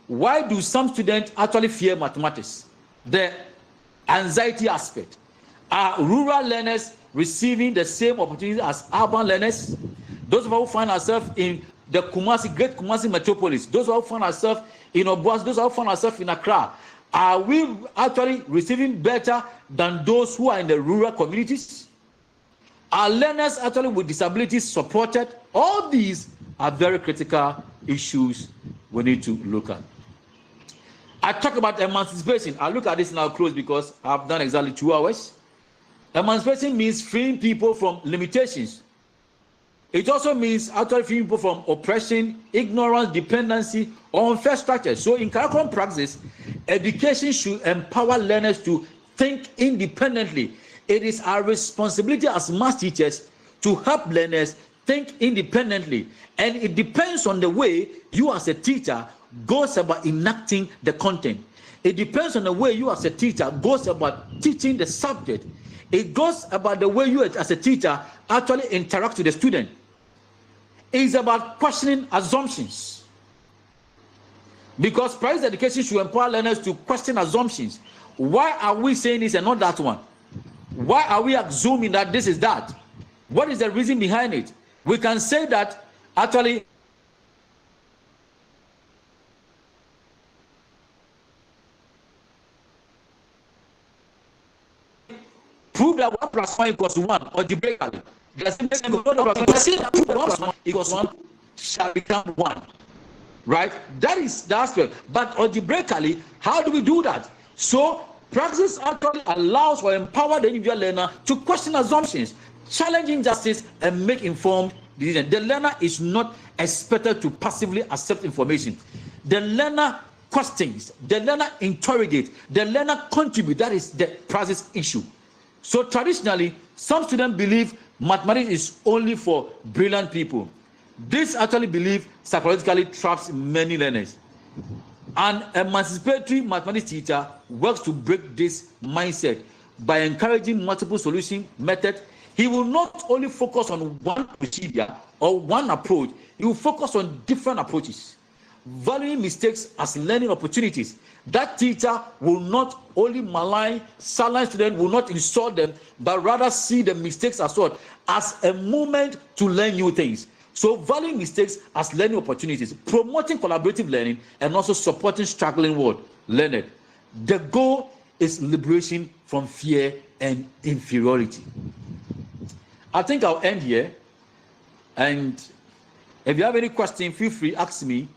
Why do some students actually fear mathematics? The anxiety aspect. Are rural learners receiving the same opportunities as urban learners? Those of us who find ourselves in the great Kumasi metropolis, those who find ourselves in Obuasi, those who find ourselves in Accra, are we actually receiving better than those who are in the rural communities? Are learners actually with disabilities supported? All these are very critical issues we need to look at. I talk about emancipation. I'll look at this now close because I've done exactly 2 hours. Emancipation means freeing people from limitations. It also means actually freeing people from oppression, ignorance, dependency, or unfair structures. So in curriculum practice, education should empower learners to think independently. It is our responsibility as math teachers to help learners think independently. And it depends on the way you as a teacher goes about enacting the content. It depends on the way you as a teacher goes about teaching the subject. It goes about the way you as a teacher actually interact with the student. It's about questioning assumptions. Because private education should empower learners to question assumptions. Why are we saying this and not that one? Why are we assuming that this is that? What is the reason behind it? We can say that actually prove that 1 plus 1 equals 1 algebraically. Prove that 1 plus 1 equals 1 shall become 1. Right? That is the aspect. But algebraically, how do we do that? So praxis actually allows or empowers the individual learner to question assumptions, challenge injustice, and make informed decisions. The learner is not expected to passively accept information. The learner questions, the learner interrogates, the learner contributes. That is the praxis issue. So traditionally, some students believe mathematics is only for brilliant people. This actually belief psychologically traps many learners. An emancipatory mathematics teacher works to break this mindset by encouraging multiple solution methods. He will not only focus on one procedure or one approach, he will focus on different approaches, valuing mistakes as learning opportunities. That teacher will not only malign silent students, will not insult them, but rather see the mistakes as what? As a moment to learn new things. So valuing mistakes as learning opportunities, promoting collaborative learning, and also supporting struggling learners. The goal is liberation from fear and inferiority. I think I'll end here. And if you have any question, feel free, ask me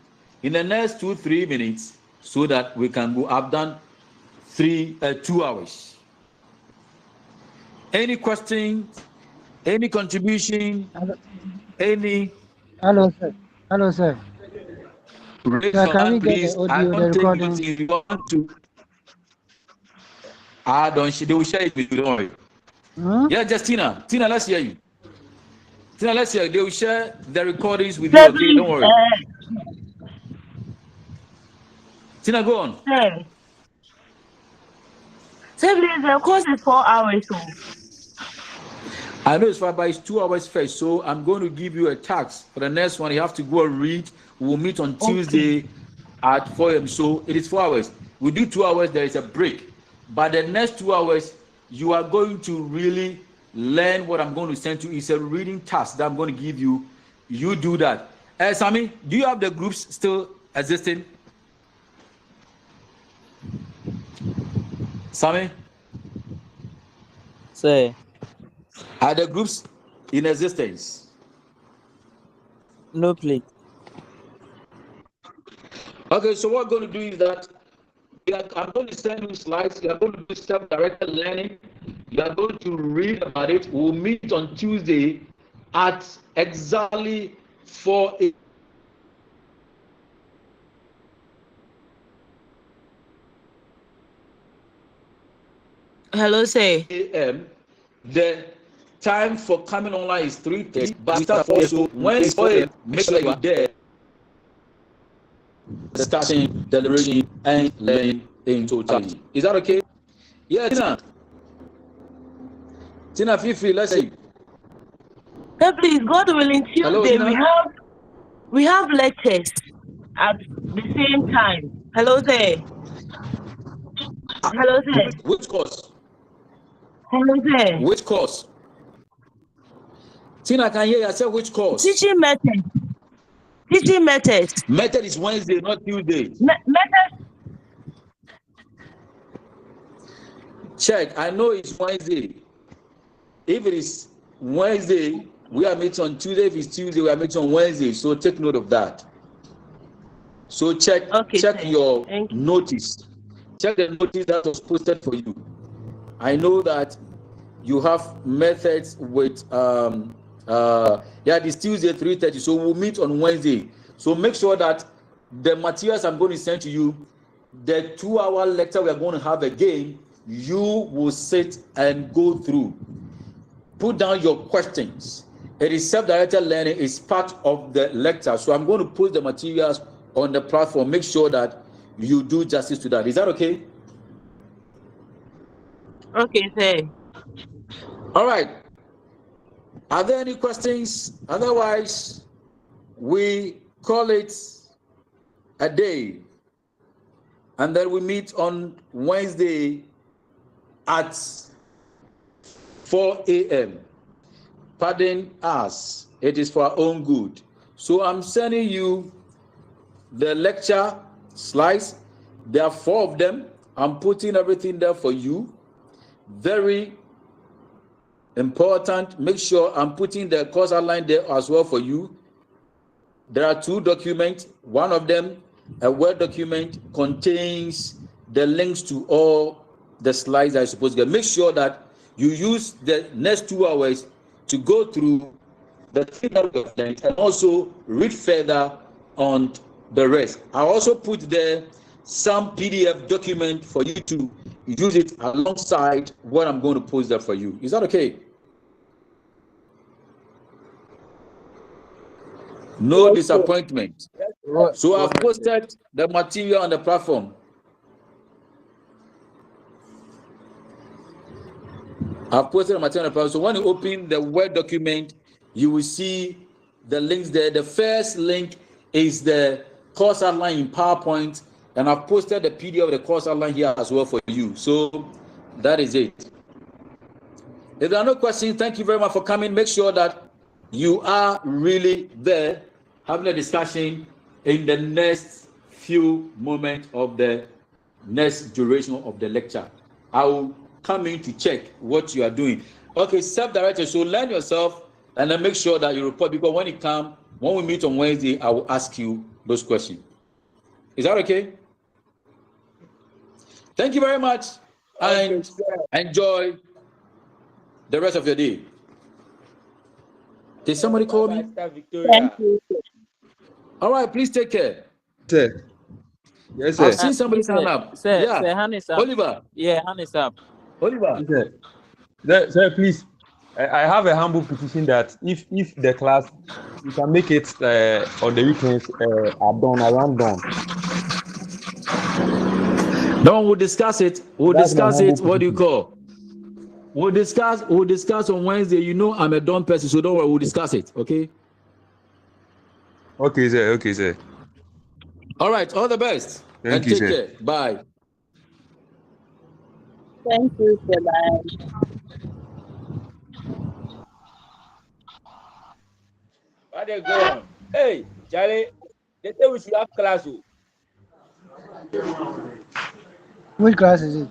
in the next 2-3 minutes so that we can go. I've done 2 hours. Any question? Any contribution? Any? Hello, sir. Hello, sir. Sir, can we get the audio, the recording? If you want to, they will share it with you. Don't worry. Yeah, just Tina, let's hear you. Tina, let's hear you. They will share the recordings with you. Okay, don't worry. Tina, go on. Sir, please, the course is 4 hours. I know it's 5, but it's 2 hours first. So I'm going to give you a task for the next one. You have to go and read. We'll meet on Tuesday at 4 a.m. So it is 4 hours. We do 2 hours. There is a break. But the next 2 hours, you are going to really learn what I'm going to send you. It's a reading task that I'm going to give you. You do that. Sammy, do you have the groups still existing? Sammy? Say. Are the groups in existence? No, please. Okay, so what we're going to do is that I'm going to send you slides. You are going to do self-directed learning. You are going to read about it. We'll meet on Tuesday at exactly 4 a.m. Hello, say. The time for coming online is 3:30, but we start 4 a.m. So when it's 4 a.m., make sure you are there. Starting, deliberation, and learning in totality. Is that okay? Yeah, Tina, feel free. Let's see. Sir, please, God willing, Tuesday Hello, we have lectures at the same time. Hello, sir. Hello, sir. Which course? Hello, sir. Which course? Tina, can hear you. I said which course? Teaching method. Teaching method. Method is Wednesday, not Tuesday. Method. Check. I know it's Wednesday. If it is Wednesday, we are meeting on Tuesday. If it's Tuesday, we are meeting on Wednesday. So take note of that. So check your notice. Check the notice that was posted for you. I know that you have methods with this Tuesday 3:30. So we'll meet on Wednesday. So make sure that the materials I'm going to send to you, the 2-hour lecture we are going to have again, you will sit and go through. Put down your questions. It is self-directed learning, is part of the lecture. So I'm going to put the materials on the platform. Make sure that you do justice to that. Is that okay? Okay, sir. All right. Are there any questions? Otherwise, we call it a day. And then we meet on Wednesday at 4 a.m. Pardon us. It is for our own good. So I'm sending you the lecture slides. There are 4 of them. I'm putting everything there for you. Very important. Make sure I'm putting the course outline there as well for you. There are 2 documents. One of them, a Word document, contains the links to all the slides that you're supposed to get. Make sure that you use the next 2 hours to go through the theory of length and also read further on the rest. I also put there some PDF document for you to use it alongside what I'm going to post there for you. Is that okay? No disappointment. So I've posted the material on the platform. I've posted the material on the platform. So when you open the Word document, you will see the links there. The first link is the course outline in PowerPoint, and I've posted the PDF of the course outline here as well for you. So that is it. If there are no questions, thank you very much for coming. Make sure that you are really there having a discussion in the next few moments of the next duration of the lecture. I will come in to check what you are doing. Okay, self-directed. So learn yourself and then make sure that you report, because when we meet on Wednesday, I will ask you those questions. Is that okay? Thank you very much, and enjoy the rest of your day. Did somebody call me? Thank you. All right, please take care. Sir. Yes, sir. I've seen somebody stand up. Sir, hand is up. Oliver. Yeah, hand is up. Oliver. Sir, please. I have a humble petition that if the class, you can make it on the weekends around dawn. No, we'll discuss it. We'll discuss it. What do you call? We'll discuss on Wednesday. You know I'm a dawn person, so don't worry. We'll discuss it. Okay. Okay, sir. Okay, sir. All right. All the best. Thank you, take sir. care. Bye. Thank you, sir. Bye. What they go on? Hey, Charlie, they say we should have class. Which class is it?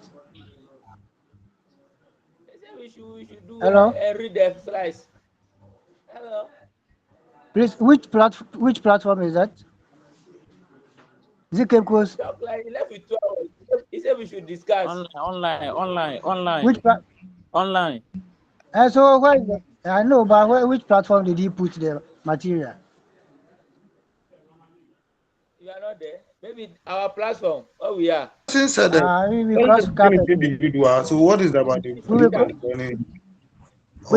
They say we should do Hello? read the slides. Hello. Please, which platform is that? Is it Cape Coast? Talk like 11 to 2 hours. He said we should discuss. Online. Which online. So where is it? I know, but which platform did he put the material? You are not there. Maybe our platform. Oh, we are. Since the We cross carpet. individual, so what is about the We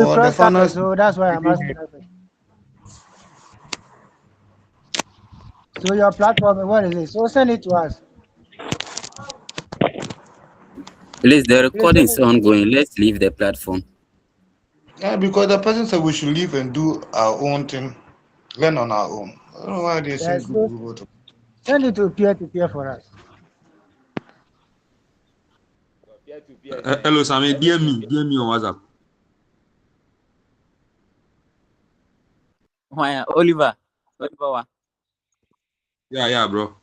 cross carpet, so that's why I'm asking. So your platform, what is it? So send it to us. Please, the recording is ongoing. Let's leave the platform. Yeah, because the person said we should leave and do our own thing, learn on our own. I don't know why they say send it to peer for us. Hello, Sammy. DM me on WhatsApp. Why, Oliver? Yeah, bro.